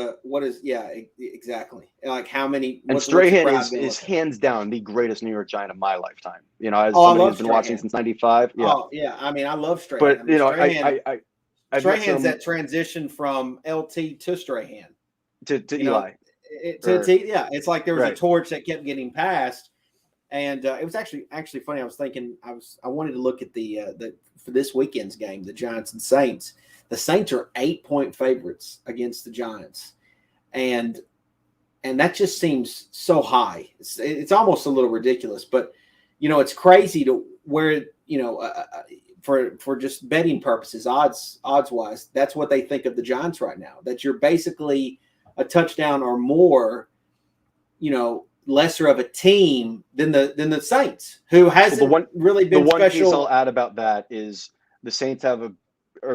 exactly like how many. And Strahan is hands down the greatest New York Giant of my lifetime. As somebody who's been watching since '95. Yeah. Oh yeah, I mean I love Strahan. But Strahan's that transition from LT to Strahan to Eli. It's like there was a torch that kept getting passed, and it was actually funny. I was thinking I wanted to look at the for this weekend's game, the Giants and Saints. The Saints are 8-point favorites against the Giants, and that just seems so high. It's almost a little ridiculous, but it's crazy to where for just betting purposes, odds wise, that's what they think of the Giants right now. That you're basically a touchdown or more, lesser of a team than the Saints, who hasn't really been special. The one piece I'll add about that is the Saints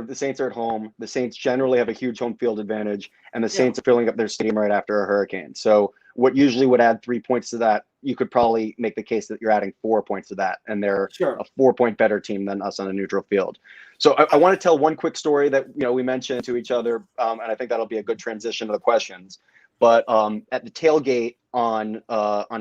the Saints are at home. The Saints generally have a huge home field advantage, and the Saints are filling up their stadium right after a hurricane. So what usually would add 3 points to that, you could probably make the case that you're adding 4 points to that, and they're a 4-point better team than us on a neutral field. So I want to tell one quick story that we mentioned to each other, and I think that'll be a good transition to the questions. But at the tailgate on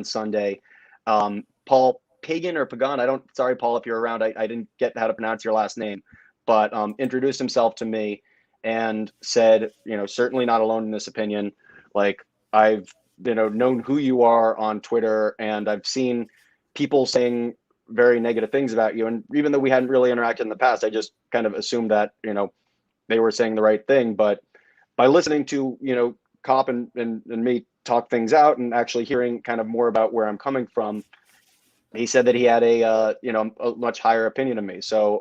Sunday, Paul Pagan or Pagan, sorry Paul if you're around, I didn't get how to pronounce your last name, but introduced himself to me and said, certainly not alone in this opinion. Like, I've known who you are on Twitter, and I've seen people saying very negative things about you. And even though we hadn't really interacted in the past, I just kind of assumed that, they were saying the right thing. But by listening to, Cop and me talk things out and actually hearing kind of more about where I'm coming from, he said that he had a much higher opinion of me. So,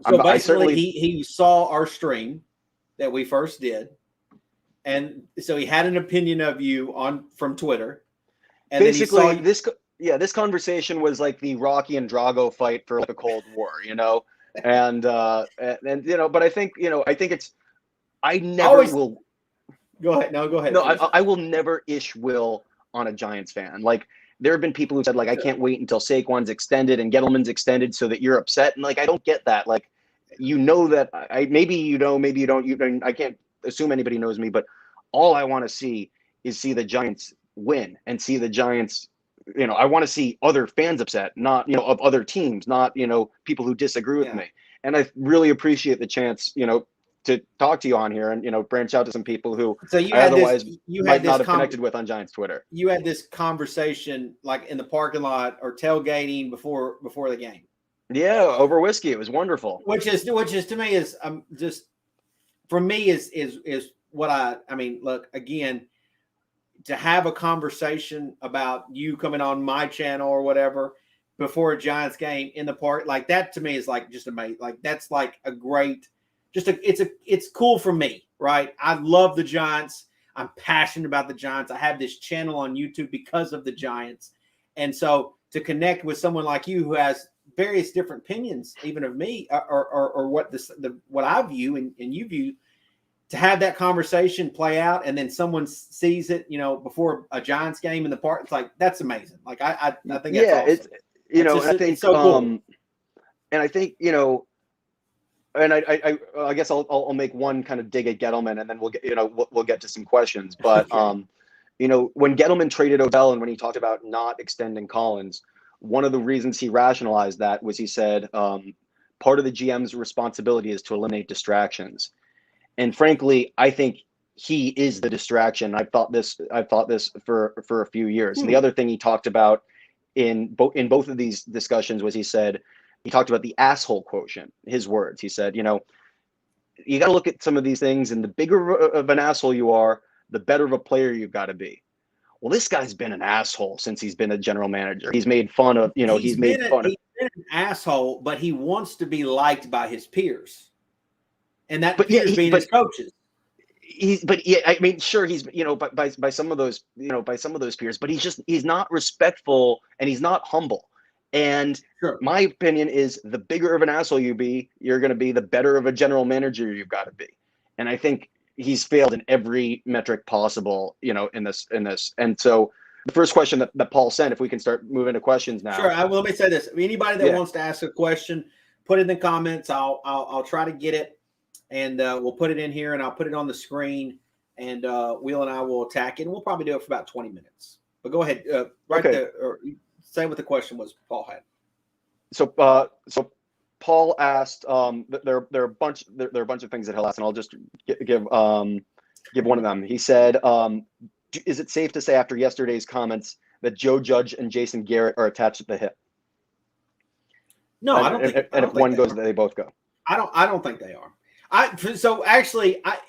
So basically, he saw our stream that we first did, and so he had an opinion of you from Twitter. And basically, this conversation was like the Rocky and Drago fight for the Cold War. and but I think I never Always will. go ahead. No, go ahead. No, I will never ish will on a Giants fan. Like, there have been people who said, like, I can't wait until Saquon's extended and Gettleman's extended so that you're upset. And, like, I don't get that. Like, that maybe you know, maybe you don't. I can't assume anybody knows me, but all I want to see is the Giants win and see the Giants. I want to see other fans upset, not, of other teams, not, people who disagree with me. And I really appreciate the chance, to talk to you on here and, branch out to some people who I otherwise might not have connected with on Giants Twitter. You had this conversation like in the parking lot or tailgating before the game. Yeah, over whiskey. It was wonderful. Which is to me is just for me is what I mean. Look, again, to have a conversation about you coming on my channel or whatever before a Giants game in the park, like that to me is like just amazing. Like that's like a great, it's cool for me, right? I love the Giants. I'm passionate about the Giants. I have this channel on YouTube because of the Giants. And so to connect with someone like you who has various different opinions, even of me or what I view and you view, to have that conversation play out and then someone sees it, before a Giants game in the park, it's like, that's amazing. Like I think that's awesome. It's, I think it's so cool. And I think, and I guess I'll make one kind of dig at Gettleman and then we'll get to some questions. But, when Gettleman traded Odell and when he talked about not extending Collins, one of the reasons he rationalized that was he said, part of the GM's responsibility is to eliminate distractions. And frankly, I think he is the distraction. I've thought this for a few years. And the other thing he talked about in both of these discussions was he talked about the asshole quotient, his words. He said, you got to look at some of these things, and the bigger of an asshole you are, the better of a player you've got to be. Well, this guy's been an asshole since he's been a general manager. He's made fun of, he's been an asshole, but he wants to be liked by his peers. And that peers being his coaches. I mean, sure, he's, by some of those, by some of those peers, but he's not respectful and he's not humble. And my opinion is the bigger of an asshole you're going to be, the better of a general manager you've got to be. And I think he's failed in every metric possible, in this. And so the first question that Paul sent, if we can start moving to questions now. Sure. Let me say this. Anybody that wants to ask a question, put it in the comments. I'll try to get it. And we'll put it in here, and I'll put it on the screen, and Will and I will attack it. And we'll probably do it for about 20 minutes. But go ahead, say what the question was Paul had. So Paul asked, there are a bunch of things that he'll ask, and I'll just give one of them. He said, is it safe to say after yesterday's comments that Joe Judge and Jason Garrett are attached at the hip? No, I don't think. And if one goes, they both go. I don't think they are.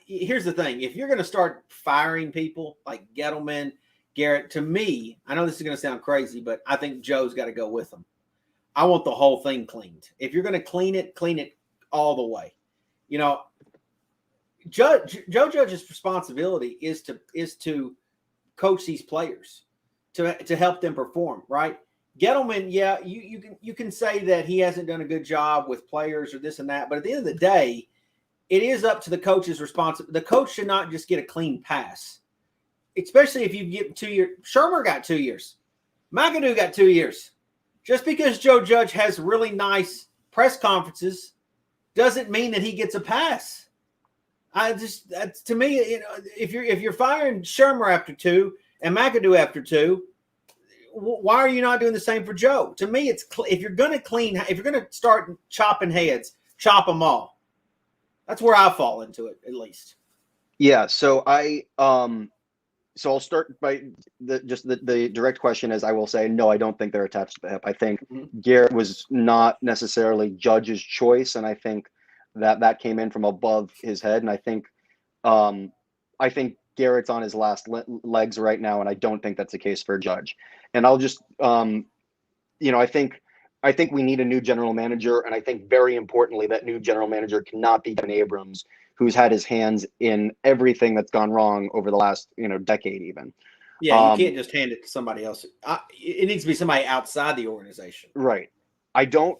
Here's the thing. If you're going to start firing people like Gettleman, Garrett, to me, I know this is going to sound crazy, but I think Joe's got to go with them. I want the whole thing cleaned. If you're going to clean it all the way. Joe Judge's responsibility is to coach these players, to help them perform, right? Gettleman, you can say that he hasn't done a good job with players or this and that, but at the end of the day, it is up to the coach's responsibility. The coach should not just get a clean pass, especially if you get 2 years. Shermer got 2 years. McAdoo got 2 years. Just because Joe Judge has really nice press conferences doesn't mean that he gets a pass. To me, if you're firing Shermer after 2 and McAdoo after 2, why are you not doing the same for Joe? To me, if you're going to start chopping heads, chop them all. That's where I fall into it, at least. Yeah. So I'll start by the direct question is I will say, no, I don't think they're attached to the hip. I think Garrett was not necessarily Judge's choice. And I think that came in from above his head. And I think Garrett's on his last legs right now. And I don't think that's the case for Judge. And I'll just, I think we need a new general manager, and I think very importantly that new general manager cannot be Kevin Abrams, who's had his hands in everything that's gone wrong over the last decade even. Yeah, you can't just hand it to somebody else. It needs to be somebody outside the organization. Right. I don't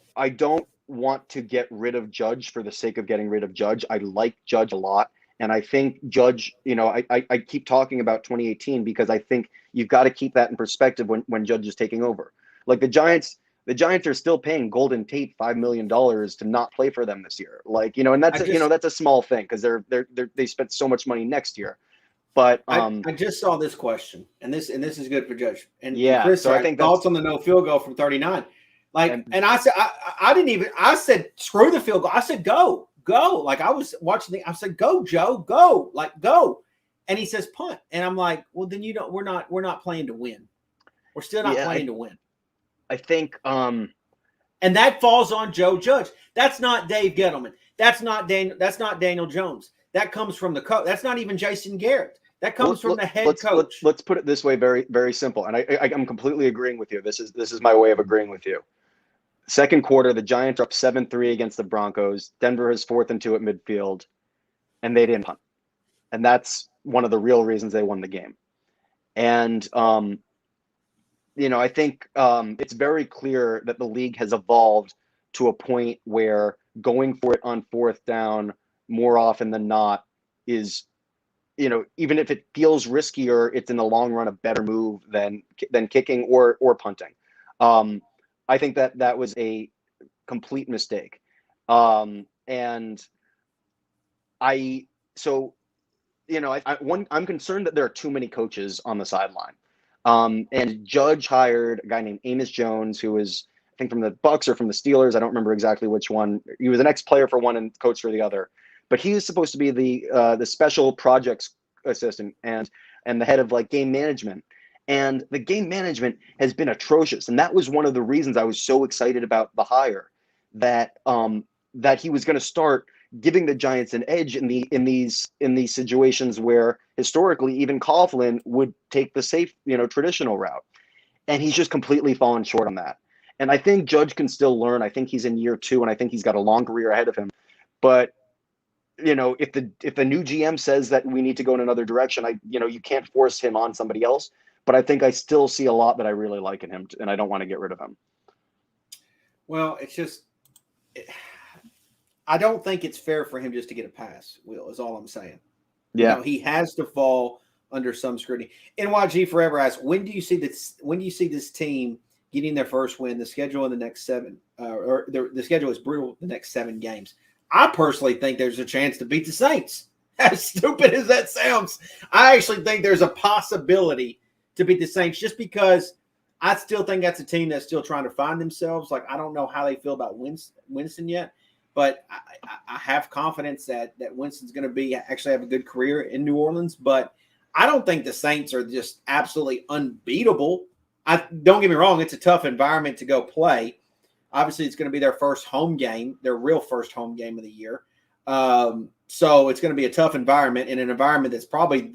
want to get rid of Judge for the sake of getting rid of Judge. I like Judge a lot. And I think Judge, I keep talking about 2018 because I think you've got to keep that in perspective when Judge is taking over. Like the Giants are still paying Golden Tate $5 million to not play for them this year. Like, and that's a small thing because they spent so much money next year. But I just saw this question, and this is good for Judge. And Chris, so I think thoughts on the no field goal from 39. And I said I said screw the field goal. I said go. Like I was watching I said go Joe, go, like go. And he says punt. And I'm like, well then we're not playing to win. We're still not playing to win. I think and that falls on Joe Judge. That's not Dave Gettleman. That's not Daniel Jones. That comes from the coach. That's not even Jason Garrett. That comes from the head coach. Let's put it this way, very, very simple. And I'm completely agreeing with you. This is my way of agreeing with you. Second quarter, the Giants are up 7-3 against the Broncos. Denver has 4th and 2 at midfield, and they didn't punt. And that's one of the real reasons they won the game. And, I think it's very clear that the league has evolved to a point where going for it on 4th down more often than not is, even if it feels riskier, it's in the long run a better move than kicking or punting. I think that was a complete mistake. I'm concerned that there are too many coaches on the sideline. And Judge hired a guy named Amos Jones, who was, I think, from the Bucks or from the Steelers. I don't remember exactly which one. He was an ex-player for one and coach for the other. But he was supposed to be the special projects assistant and the head of like game management. And the game management has been atrocious. And that was one of the reasons I was so excited about the hire, that he was going to start giving the Giants an edge in these situations where historically even Coughlin would take the safe, traditional route. And he's just completely fallen short on that. And I think Judge can still learn. I think he's in year 2 and I think he's got a long career ahead of him. But if the new GM says that we need to go in another direction, you can't force him on somebody else. But I think I still see a lot that I really like in him, and I don't want to get rid of him. Well, it's just I don't think it's fair for him just to get a pass, Will, is all I'm saying. Yeah. He has to fall under some scrutiny. NYG Forever asks, when do you see this team getting their first win? The schedule in the next 7 or the schedule is brutal the next 7 games. I personally think there's a chance to beat the Saints. As stupid as that sounds, I actually think there's a possibility to beat the Saints just because I still think that's a team that's still trying to find themselves. Like, I don't know how they feel about Winston yet, but I have confidence that Winston's going to actually have a good career in New Orleans. But I don't think the Saints are just absolutely unbeatable. Don't get me wrong. It's a tough environment to go play. Obviously, it's going to be their first home game, their real first home game of the year. So it's going to be a tough environment, in an environment that's probably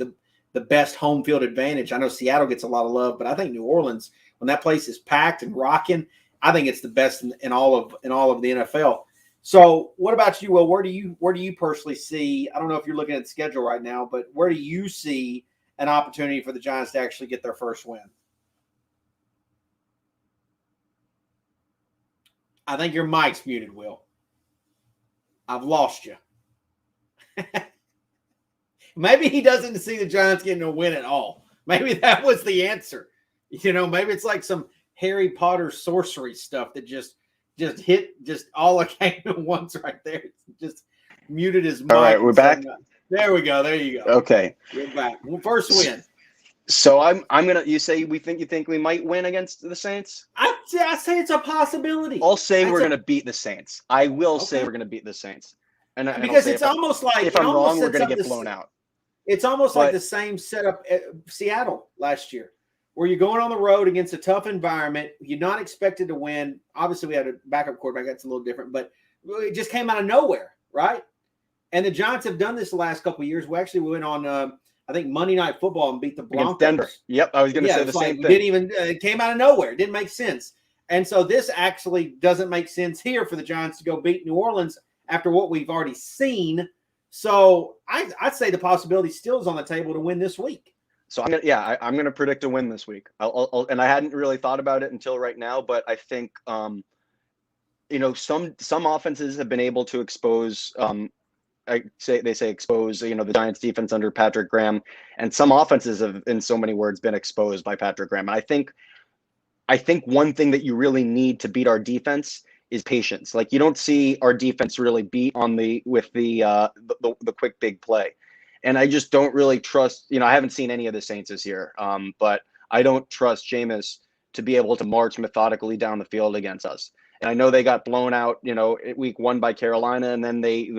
the best home field advantage. I know Seattle gets a lot of love, but I think New Orleans, when that place is packed and rocking, I think it's the best in all of the NFL. So what about you, Will? Where do you personally see, I don't know if you're looking at the schedule right now, but where do you see an opportunity for the Giants to actually get their first win? I think your mic's muted, Will. I've lost you. Maybe he doesn't see the Giants getting a win at all. Maybe that was the answer. Maybe it's like some Harry Potter sorcery stuff that just hit all came at once right there. Just muted his mic. All right, we're back. There we go. There you go. Okay. We're back. First win. So you think we might win against the Saints? I say it's a possibility. I'll say we're going to beat the Saints. I will say we're going to beat the Saints. And because it's almost like if I'm wrong, we're going to get blown out. It's almost like the same setup at Seattle last year, where you're going on the road against a tough environment. You're not expected to win. Obviously, we had a backup quarterback. That's a little different, but it just came out of nowhere, right? And the Giants have done this the last couple of years. We actually went on, I think, Monday Night Football and beat the Broncos. Against Denver. Yep, I was going to say the same thing. It came out of nowhere. It didn't make sense. And so this actually doesn't make sense here for the Giants to go beat New Orleans after what we've already seen. So I'd say the possibility still is on the table to win this week. So I'm gonna predict a win this week. And I hadn't really thought about it until right now, but I think some offenses have been able to expose. They say expose, the Giants defense under Patrick Graham, and some offenses have, in so many words, been exposed by Patrick Graham. And I think one thing that you really need to beat our defense is patience. Like, you don't see our defense really beat with the quick big play. And I just don't really trust, I haven't seen any of the Saints this year, but I don't trust Jameis to be able to march methodically down the field against us. And I know they got blown out, week 1 by Carolina, and then they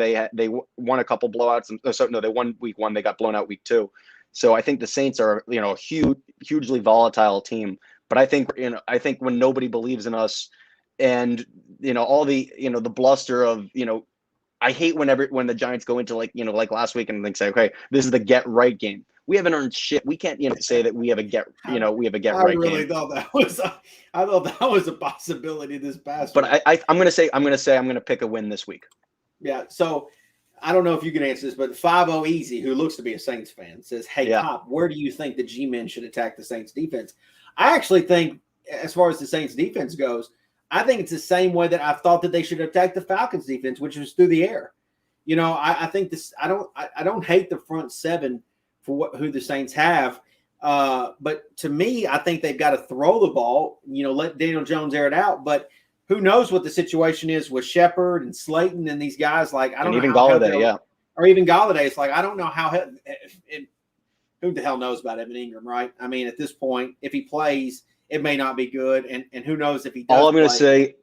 won a couple blowouts. They won week 1, they got blown out week 2. So I think the Saints are, a hugely volatile team. But I think when nobody believes in us, and all the the bluster of I hate when the Giants go into like last week and they say, okay, this is the get right game. We haven't earned shit. We can't say that we have a get right game. I really thought that was a possibility this past week. But I'm gonna pick a win this week. Yeah. So I don't know if you can answer this, but 5-0 Easy, who looks to be a Saints fan, says, "Hey, Cop, where do you think the G-men should attack the Saints defense?" I actually think, as far as the Saints defense goes, I think it's the same way that I thought that they should attack the Falcons defense, which was through the air. I think this. I don't hate the front seven for who the Saints have, but to me, I think they've got to throw the ball. Let Daniel Jones air it out. But who knows what the situation is with Shepard and Slayton and these guys? Like, I don't know. Even Galladay, or even Galladay. It's like, I don't know how. Who the hell knows about Evan Ingram, right? I mean, at this point, if he plays, it may not be good, and who knows if he does. All I'm going to say,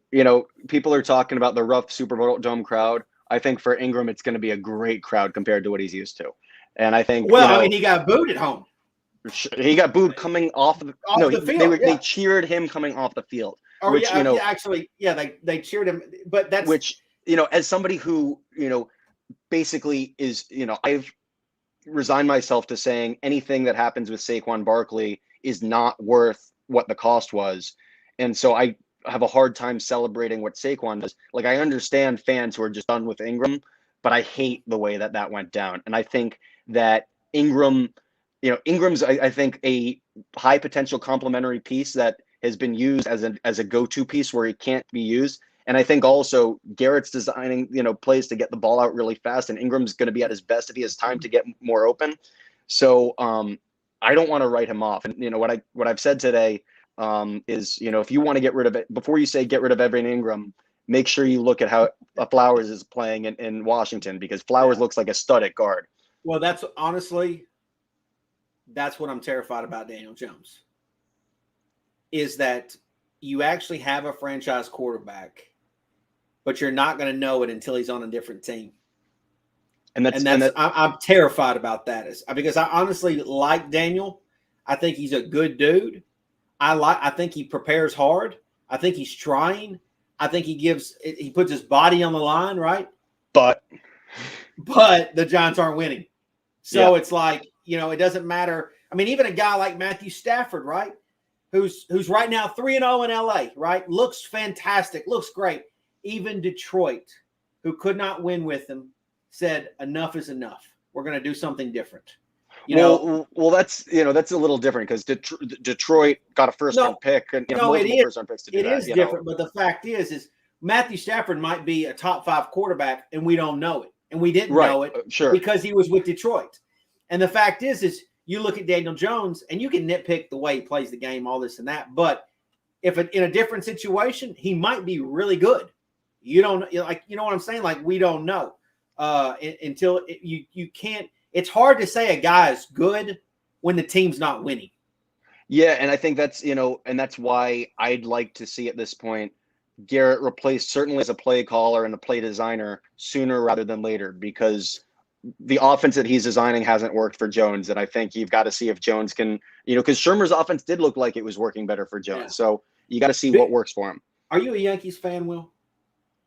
people are talking about the rough Superdome crowd. I think for Ingram, it's going to be a great crowd compared to what he's used to. And I think, he got booed at home. He got booed coming off the field. They cheered him coming off the field. Oh, they cheered him. But that's as somebody who basically is I've resigned myself to saying anything that happens with Saquon Barkley is not worth what the cost was, and so I have a hard time celebrating what Saquon does. Like, I understand fans who are just done with Ingram, but I hate the way that went down. And I think that Ingram's, I think, a high potential complementary piece that has been used as a go-to piece where he can't be used. And I think also Garrett's designing, plays to get the ball out really fast, and Ingram's going to be at his best if he has time to get more open. So I don't want to write him off. And what I've said today is, if you want to get rid of it, before you say get rid of Evan Ingram, make sure you look at how Flowers is playing in Washington, because Flowers looks like a stud at guard. Well, that's what I'm terrified about Daniel Jones, is that you actually have a franchise quarterback, but you're not going to know it until he's on a different team. I'm terrified about that, because I honestly like Daniel. I think he's a good dude. I think he prepares hard. I think he's trying. I think he puts his body on the line, right? But the Giants aren't winning. So it's like, it doesn't matter. I mean, even a guy like Matthew Stafford, right? Who's right now 3-0 in LA, right? Looks fantastic, looks great. Even Detroit, who could not win with him, said enough is enough. We're going to do something different. Well, that's a little different, because Detroit got a first-round pick, and multiple first-round picks to do that. It is different, but the fact is Matthew Stafford might be a top 5 quarterback, and we don't know it, and we didn't know it because he was with Detroit. And the fact is you look at Daniel Jones, and you can nitpick the way he plays the game, all this and that, but if in a different situation, he might be really good. You don't what I'm saying? Like, we don't know until you can't. It's hard to say a guy is good when the team's not winning. Yeah, and I think that's, and that's why I'd like to see at this point Garrett replaced certainly as a play caller and a play designer sooner rather than later, because the offense that he's designing hasn't worked for Jones. And I think you've got to see if Jones can, because Shermer's offense did look like it was working better for Jones. Yeah. So you got to see what works for him. Are you a Yankees fan, Will?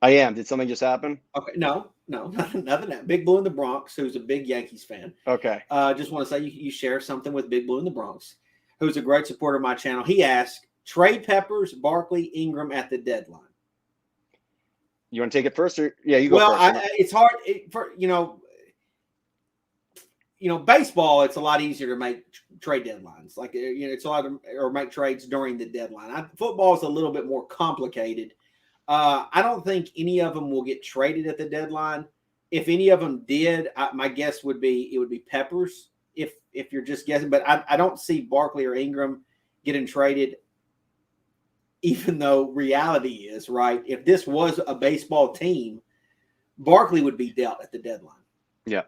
I am. Did something just happen? Okay. No, nothing. That Big Blue in the Bronx, who's a big Yankees fan. Okay. Just want to say you share something with Big Blue in the Bronx, who's a great supporter of my channel. He asked, trade Peppers, Barkley, Ingram at the deadline. You want to take it first, or you go first? Well, it's hard baseball. It's a lot easier to make trade deadlines. Like, it's a lot or make trades during the deadline. Football is a little bit more complicated. I don't think any of them will get traded at the deadline. If any of them did, my guess would be it would be Peppers. If you're just guessing, but I don't see Barkley or Ingram getting traded. Even though reality is right, if this was a baseball team, Barkley would be dealt at the deadline. Yeah.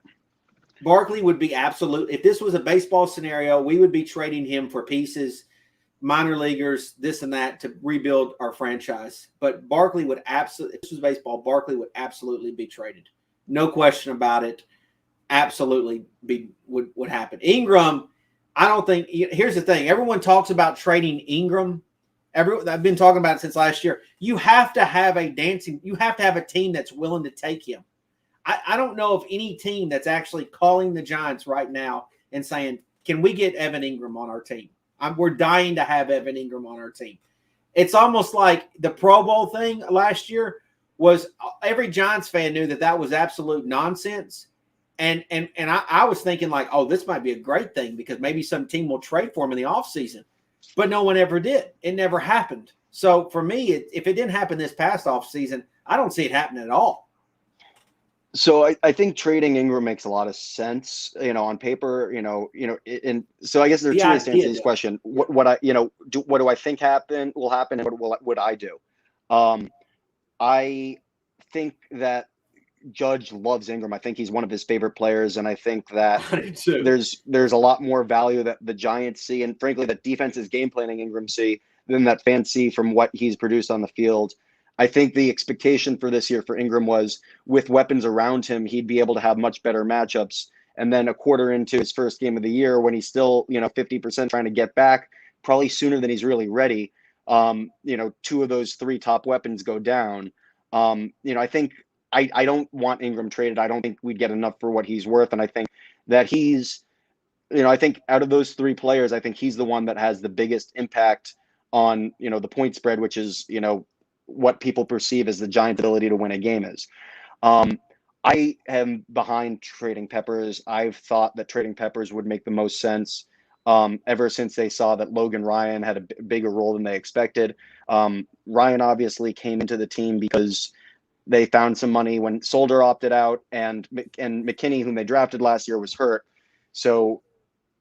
Barkley would be absolute. If this was a baseball scenario, we would be trading him for pieces, minor leaguers, this and that to rebuild our franchise. But Barkley would absolutely, if this was baseball, Barkley would absolutely be traded. No question about it. Absolutely would happen. Ingram, I don't think, here's the thing. Everyone talks about trading Ingram. I've been talking about it since last year. You have to have a team that's willing to take him. I don't know of any team that's actually calling the Giants right now and saying, can we get Evan Ingram on our team? We're dying to have Evan Ingram on our team. It's almost like the Pro Bowl thing last year was every Giants fan knew that was absolute nonsense. And I was thinking like, oh, this might be a great thing because maybe some team will trade for him in the offseason. But no one ever did. It never happened. So for me, if it didn't happen this past offseason, I don't see it happening at all. So I think trading Ingram makes a lot of sense, on paper, and so I guess there are two ways to answer this question. What do I think will happen, and what would I do? I think that Judge loves Ingram. I think he's one of his favorite players, and I think that there's a lot more value that the Giants see, and frankly, that defenses game planning Ingram see than that fans see from what he's produced on the field. I think the expectation for this year for Ingram was with weapons around him, he'd be able to have much better matchups. And then a quarter into his first game of the year, when he's still 50% trying to get back, probably sooner than he's really ready. Two of those three top weapons go down. I think. I don't want Ingram traded. I don't think we'd get enough for what he's worth. And I think that I think out of those three players, I think he's the one that has the biggest impact on, the point spread, which is, what people perceive as the Giants' ability to win a game is. I am behind trading Peppers. I've thought that trading Peppers would make the most sense ever since they saw that Logan Ryan had a bigger role than they expected. Ryan obviously came into the team because they found some money when Solder opted out and McKinney, whom they drafted last year, was hurt. So,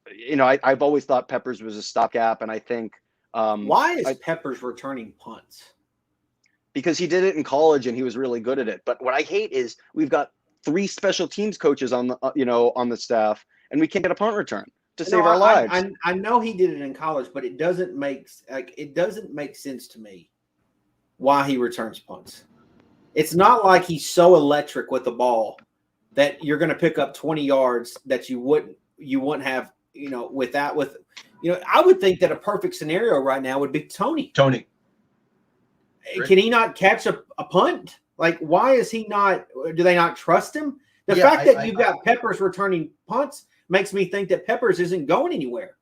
I've always thought Peppers was a stopgap, and I think why is Peppers returning punts? Because he did it in college and he was really good at it. But what I hate is we've got three special teams coaches on the staff, and we can't get a punt return to save our lives. I know he did it in college, but it doesn't make sense to me why he returns punts. It's not like he's so electric with the ball that you're going to pick up 20 yards that you wouldn't have, I would think that a perfect scenario right now would be Toney. Can he not catch a punt? Like, why is he not? Do they not trust him? The fact that you've got Peppers returning punts makes me think that Peppers isn't going anywhere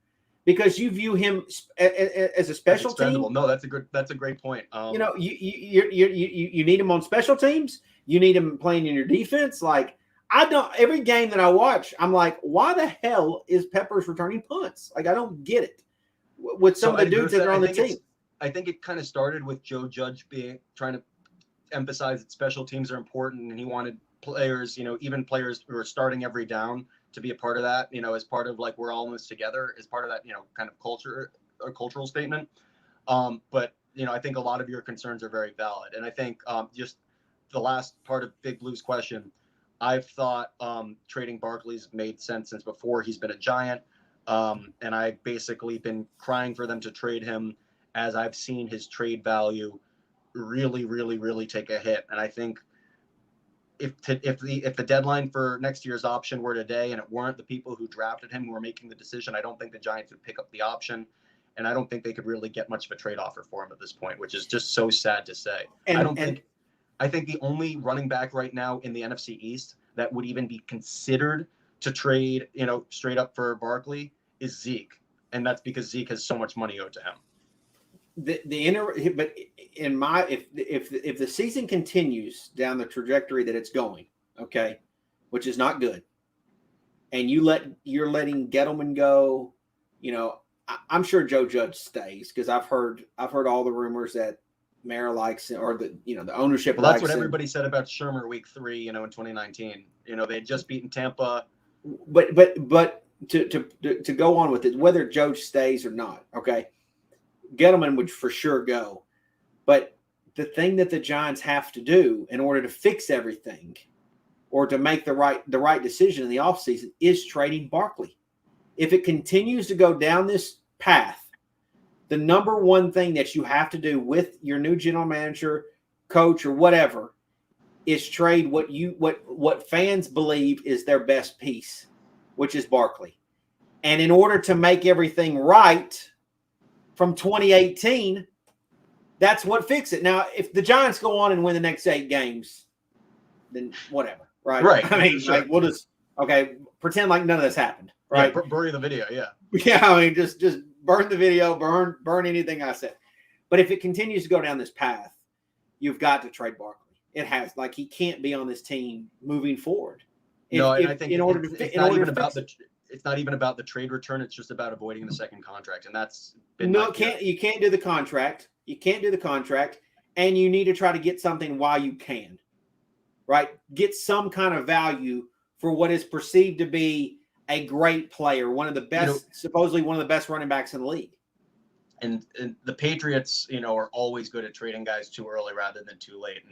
because you view him as a special team. No, that's a great point. You need him on special teams. You need him playing in your defense. Like, every game that I watch, I'm like, why the hell is Peppers returning punts? Like, I don't get it with some of the dudes that are on the team. I think it kind of started with Joe Judge trying to emphasize that special teams are important, and he wanted players, even players who are starting every down to be a part of that, as part of like we're all in this together, as part of that, kind of culture or cultural statement. But I think a lot of your concerns are very valid, and I think just the last part of Big Blue's question, I've thought trading Barkley's made sense since before he's been a Giant, and I've basically been crying for them to trade him as I've seen his trade value really, really, really take a hit. And I think if the deadline for next year's option were today and it weren't the people who drafted him who were making the decision, I don't think the Giants would pick up the option. And I don't think they could really get much of a trade offer for him at this point, which is just so sad to say. I think the only running back right now in the NFC East that would even be considered to trade, straight up for Barkley is Zeke. And that's because Zeke has so much money owed to him. But if the season continues down the trajectory that it's going, okay, which is not good, and you're letting Gettleman go, I'm sure Joe Judge stays because I've heard all the rumors that Mayor likes or the ownership. Well, that's likes what him. everybody said about Shermer week 3, in 2019. They had just beaten Tampa. But to go on with it, whether Joe stays or not, okay, Gettleman would for sure go. But the thing that the Giants have to do in order to fix everything or to make the right decision in the offseason is trading Barkley. If it continues to go down this path, the number one thing that you have to do with your new general manager, coach, or whatever is trade what fans believe is their best piece, which is Barkley. And in order to make everything right from 2018, that's what fixes it. Now, if the Giants go on and win the next 8 games, then whatever, right? Right. I mean, sure. like we'll just pretend like none of this happened, right? Yeah, bury the video, yeah. Yeah, I mean, just burn the video, burn anything I said. But if it continues to go down this path, you've got to trade Barkley. It has, he can't be on this team moving forward. I think it's not even about the trade return. It's just about avoiding the second contract, and that's been you can't do the contract. You can't do the contract, and you need to try to get something while you can, right? Get some kind of value for what is perceived to be a great player, one of the best, supposedly one of the best running backs in the league. And the Patriots, are always good at trading guys too early rather than too late.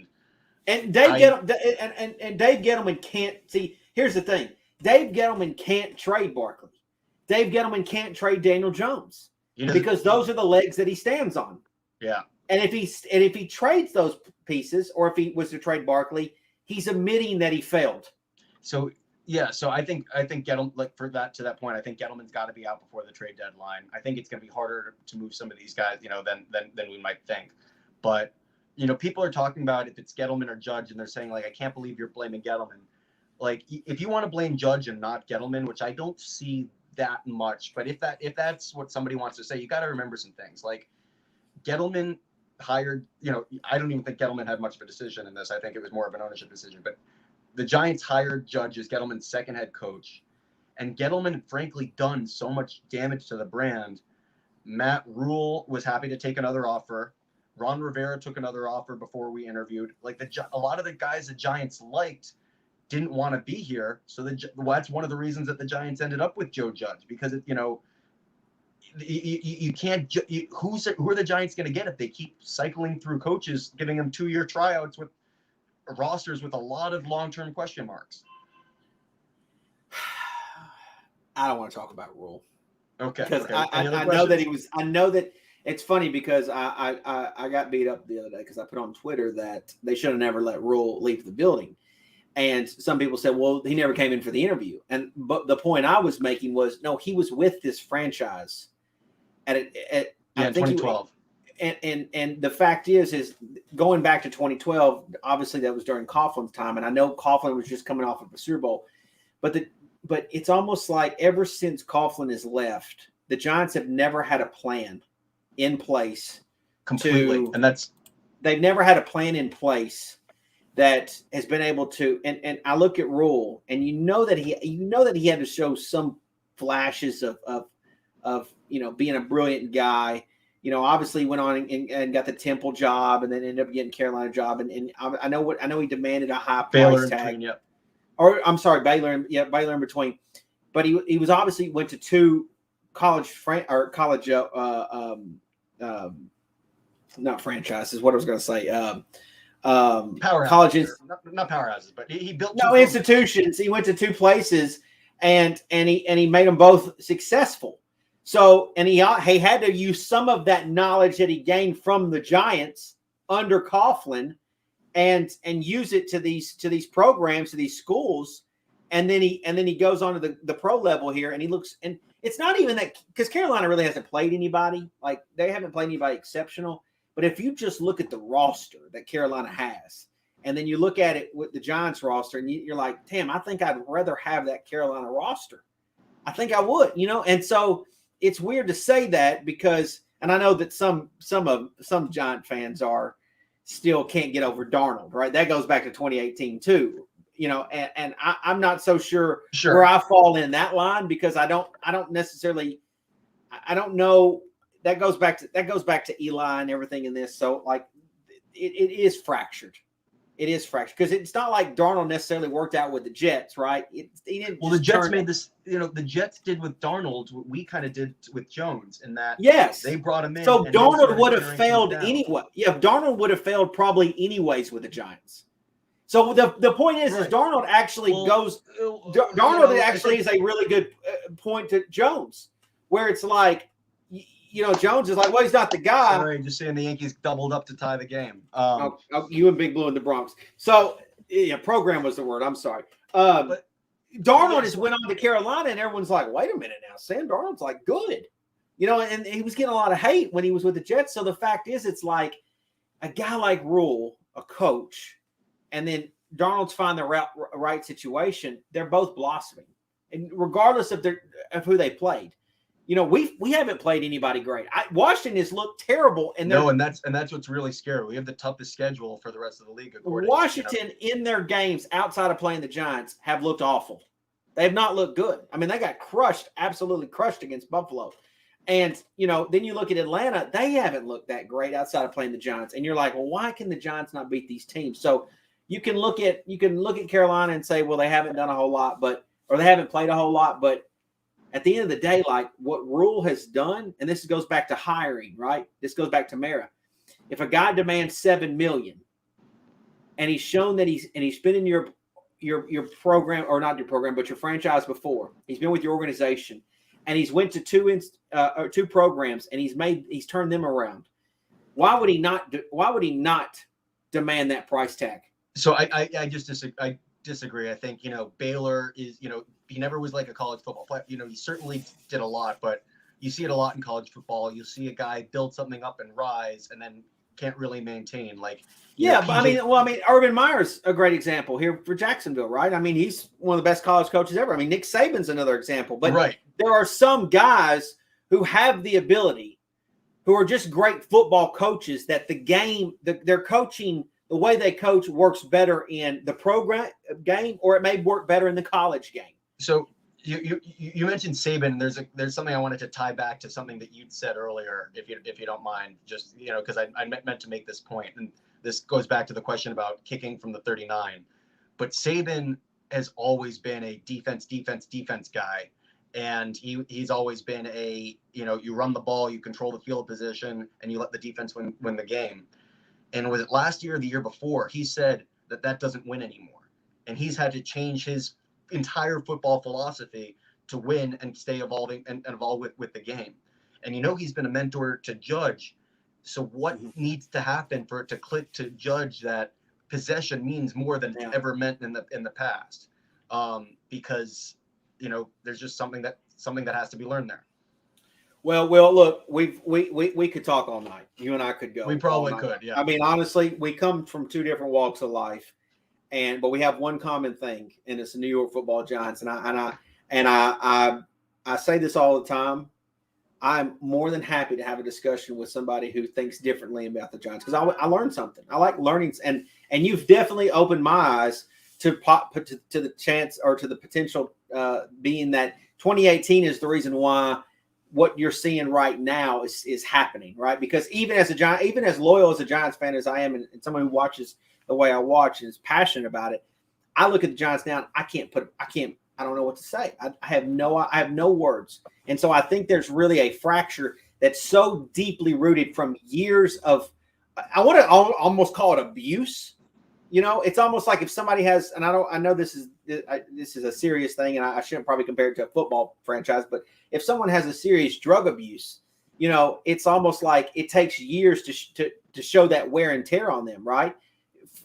And Dave Gettleman can't see. Here's the thing: Dave Gettleman can't trade Barkley. Dave Gettleman can't trade Daniel Jones because those are the legs that he stands on. Yeah. And if he trades those pieces, or if he was to trade Barkley, he's admitting that he failed. So I think Gettleman, to that point, I think Gettleman's got to be out before the trade deadline. I think it's going to be harder to move some of these guys, than we might think. But people are talking about if it's Gettleman or Judge, and they're saying I can't believe you're blaming Gettleman. If you want to blame Judge and not Gettleman, which I don't see that much, but if that's what somebody wants to say, you got to remember some things. Gettleman hired, I don't even think Gettleman had much of a decision in this. I think it was more of an ownership decision. But the Giants hired Judge as Gettleman's second head coach, and Gettleman had frankly done so much damage to the brand. Matt Rhule was happy to take another offer. Ron Rivera took another offer before we interviewed. A lot of the guys the Giants liked didn't want to be here. So that's one of the reasons that the Giants ended up with Joe Judge, because you can't. Who are the Giants going to get if they keep cycling through coaches, giving them 2-year tryouts with rosters with a lot of long-term question marks? I don't want to talk about Rhule. Okay. Because I know that it's funny because I got beat up the other day because I put on Twitter that they should have never let Rhule leave the building. And some people said, well, he never came in for the interview. But the point I was making was, no, he was with this franchise at I think 2012. And the fact is going back to 2012, obviously that was during Coughlin's time. And I know Coughlin was just coming off of a Super Bowl. But it's almost like ever since Coughlin has left, the Giants have never had a plan in place. Completely. They've never had a plan in place that has been able to, and I look at Rhule, and that he had to show some flashes of being a brilliant guy. Obviously went on and got the Temple job, and then ended up getting Carolina job, and I know he demanded a high price tag. Between, yep. Or I'm sorry, Baylor in between, but he was obviously went to 2 college not franchises. What I was going to say. Powerhouses, colleges, not powerhouses, but he built institutions. He went to 2 places, and he made them both successful. So, and he had to use some of that knowledge that he gained from the Giants under Coughlin, and use it to these programs, to these schools, and then he goes on to the pro level here, and he looks, and it's not even that, because Carolina really hasn't played anybody, they haven't played anybody exceptional. But if you just look at the roster that Carolina has, and then you look at it with the Giants roster, and you're like, damn, I think I'd rather have that Carolina roster. I think I would, and so it's weird to say that because, and I know that some Giant fans still can't get over Darnold, right? That goes back to 2018 too, and I'm not so sure where I fall in that line, because I don't necessarily, I don't know. That goes back to Eli and everything in this. So it is fractured. It is fractured because it's not like Darnold necessarily worked out with the Jets, right? He didn't. Well, the Jets made this. The Jets did with Darnold what we kind of did with Jones, in that they brought him in. So Darnold would have failed anyway. Yeah, Darnold would have failed probably anyways with the Giants. So the point is Darnold actually goes. Darnold actually is a really good point to Jones, where it's like, Jones is like, well, he's not the guy. Sorry, just saying the Yankees doubled up to tie the game. You and Big Blue in the Bronx. So, program was the word. I'm sorry. But Darnold just went on to Carolina, and everyone's like, wait a minute now. Sam Darnold's like good. And he was getting a lot of hate when he was with the Jets. So the fact is, it's like a guy like Rhule, a coach, and then Darnold's find the right situation. They're both blossoming. And regardless of who they played. We haven't played anybody great. Washington has looked terrible, and that's what's really scary. We have the toughest schedule for the rest of the league. Washington in their games outside of playing the Giants have looked awful. They have not looked good. I mean, they got crushed, absolutely crushed against Buffalo, and then you look at Atlanta. They haven't looked that great outside of playing the Giants, and you're like, well, why can the Giants not beat these teams? So you can look at Carolina and say, well, they haven't done a whole lot, or they haven't played a whole lot, but at the end of the day, like what Rhule has done, and this goes back to hiring, right? This goes back to Mara. If a guy demands $7 million, and he's shown that he's been in your program, or not your program, but your franchise before, he's been with your organization, and he's went to two programs, and he's turned them around. Why would he not demand that price tag? So I just disagree. I think Baylor is he never was like a college football player. He certainly did a lot, but you see it a lot in college football. You see a guy build something up and rise, and then can't really maintain. But Urban Meyer's a great example here for Jacksonville, right? I mean, he's one of the best college coaches ever. I mean, Nick Saban's another example, but there are some guys who have the ability, who are just great football coaches, that their coaching, the way they coach, works better in the program game, or it may work better in the college game. So you mentioned Saban. There's something I wanted to tie back to something that you'd said earlier, if you don't mind, just because I meant to make this point, and this goes back to the question about kicking from the 39. But Saban has always been a defense guy, and he's always been a you run the ball, you control the field position, and you let the defense win the game. And was it last year or the year before, he said that doesn't win anymore, and he's had to change his entire football philosophy to win and stay evolving and evolve with the game. And he's been a mentor to Judge. So what needs to happen for it to click to Judge that possession means more than it ever meant in the past? Because there's just something that has to be learned there. Well, look, we could talk all night. You and I could go. We probably could, yeah. I mean, honestly, we come from two different walks of life, but we have one common thing, and it's the New York Football Giants. And I say this all the time. I'm more than happy to have a discussion with somebody who thinks differently about the Giants, because I learned something. I like learning, and you've definitely opened my eyes to the chance, or to the potential, being that 2018 is the reason why what you're seeing right now is happening, right? Because even as loyal as a Giants fan as I am, and someone who watches the way I watch and is passionate about it, I look at the Giants now, and I don't know what to say. I have no words. And so I think there's really a fracture that's so deeply rooted from years of, I want to almost call it abuse. It's almost like if somebody has, and I know this is a serious thing, and I shouldn't probably compare it to a football franchise, but if someone has a serious drug abuse, it's almost like it takes years to show that wear and tear on them, right?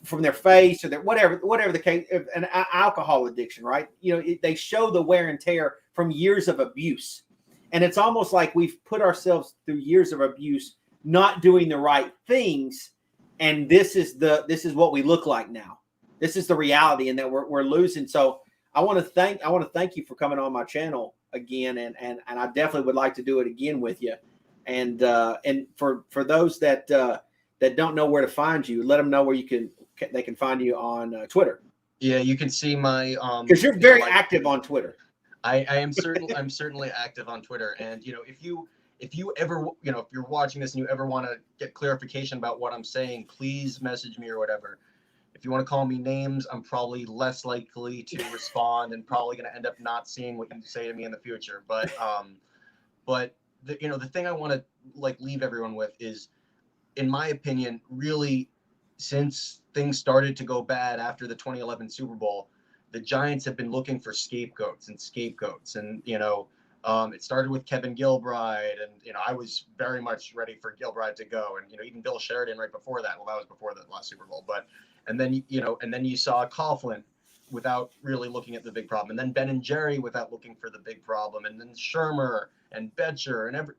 From their face or their whatever the case, an alcohol addiction, right? They show the wear and tear from years of abuse. And it's almost like we've put ourselves through years of abuse, not doing the right things. And this is what we look like now. This is the reality, and that we're losing. So I want to thank you for coming on my channel again. And I definitely would like to do it again with you. And for those that don't know where to find you, let them know where they can find you on Twitter. Yeah, you can see my because you're very active on Twitter. I'm certainly active on Twitter, and if you ever, if you're watching this and you ever want to get clarification about what I'm saying, please message me or whatever. If you want to call me names, I'm probably less likely to respond and probably going to end up not seeing what you say to me in the future. But the thing I want to leave everyone with is, in my opinion, really, since things started to go bad after the 2011 Super Bowl, the Giants have been looking for scapegoats. And, it started with Kevin Gilbride, and, I was very much ready for Gilbride to go. And, even Bill Sheridan right before that. Well, that was before the last Super Bowl. And then you saw Coughlin without really looking at the big problem. And then Ben and Jerry without looking for the big problem. And then Shermer and Betcher and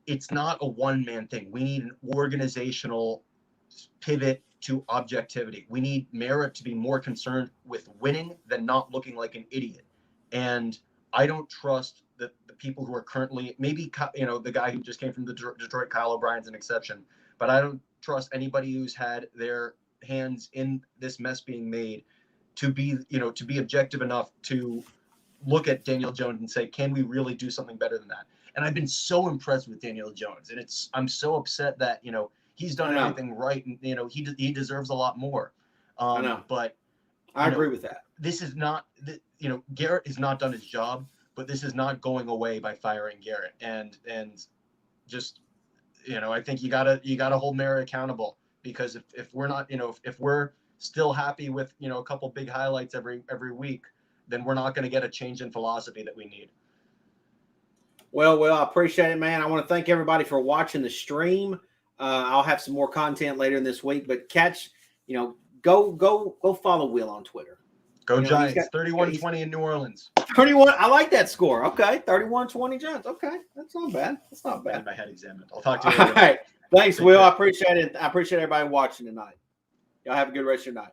it's not a one-man thing. We need an organizational pivot to objectivity. We need Merritt to be more concerned with winning than not looking like an idiot. And I don't trust the people who are currently, maybe, the guy who just came from the Detroit, Kyle O'Brien's an exception, but I don't trust anybody who's had their hands in this mess being made to be objective enough to look at Daniel Jones and say, can we really do something better than that? And I've been so impressed with Daniel Jones, and I'm so upset that he's done everything right, and he deserves a lot more. I know, but I agree with that. This is not, Garrett has not done his job, but this is not going away by firing Garrett, and just I think you gotta hold Merritt accountable, because if we're not if we're still happy with a couple big highlights every week, then we're not going to get a change in philosophy that we need. Well, I appreciate it, man. I want to thank everybody for watching the stream. I'll have some more content later in this week, but go follow Will on Twitter. Go Giants. 31-20 in New Orleans. 31. I like that score. Okay. 31-20 Giants. Okay. That's not bad. I had my head examined. I'll talk to you later. All right. Thanks, Will. I appreciate it. I appreciate everybody watching tonight. Y'all have a good rest of your night.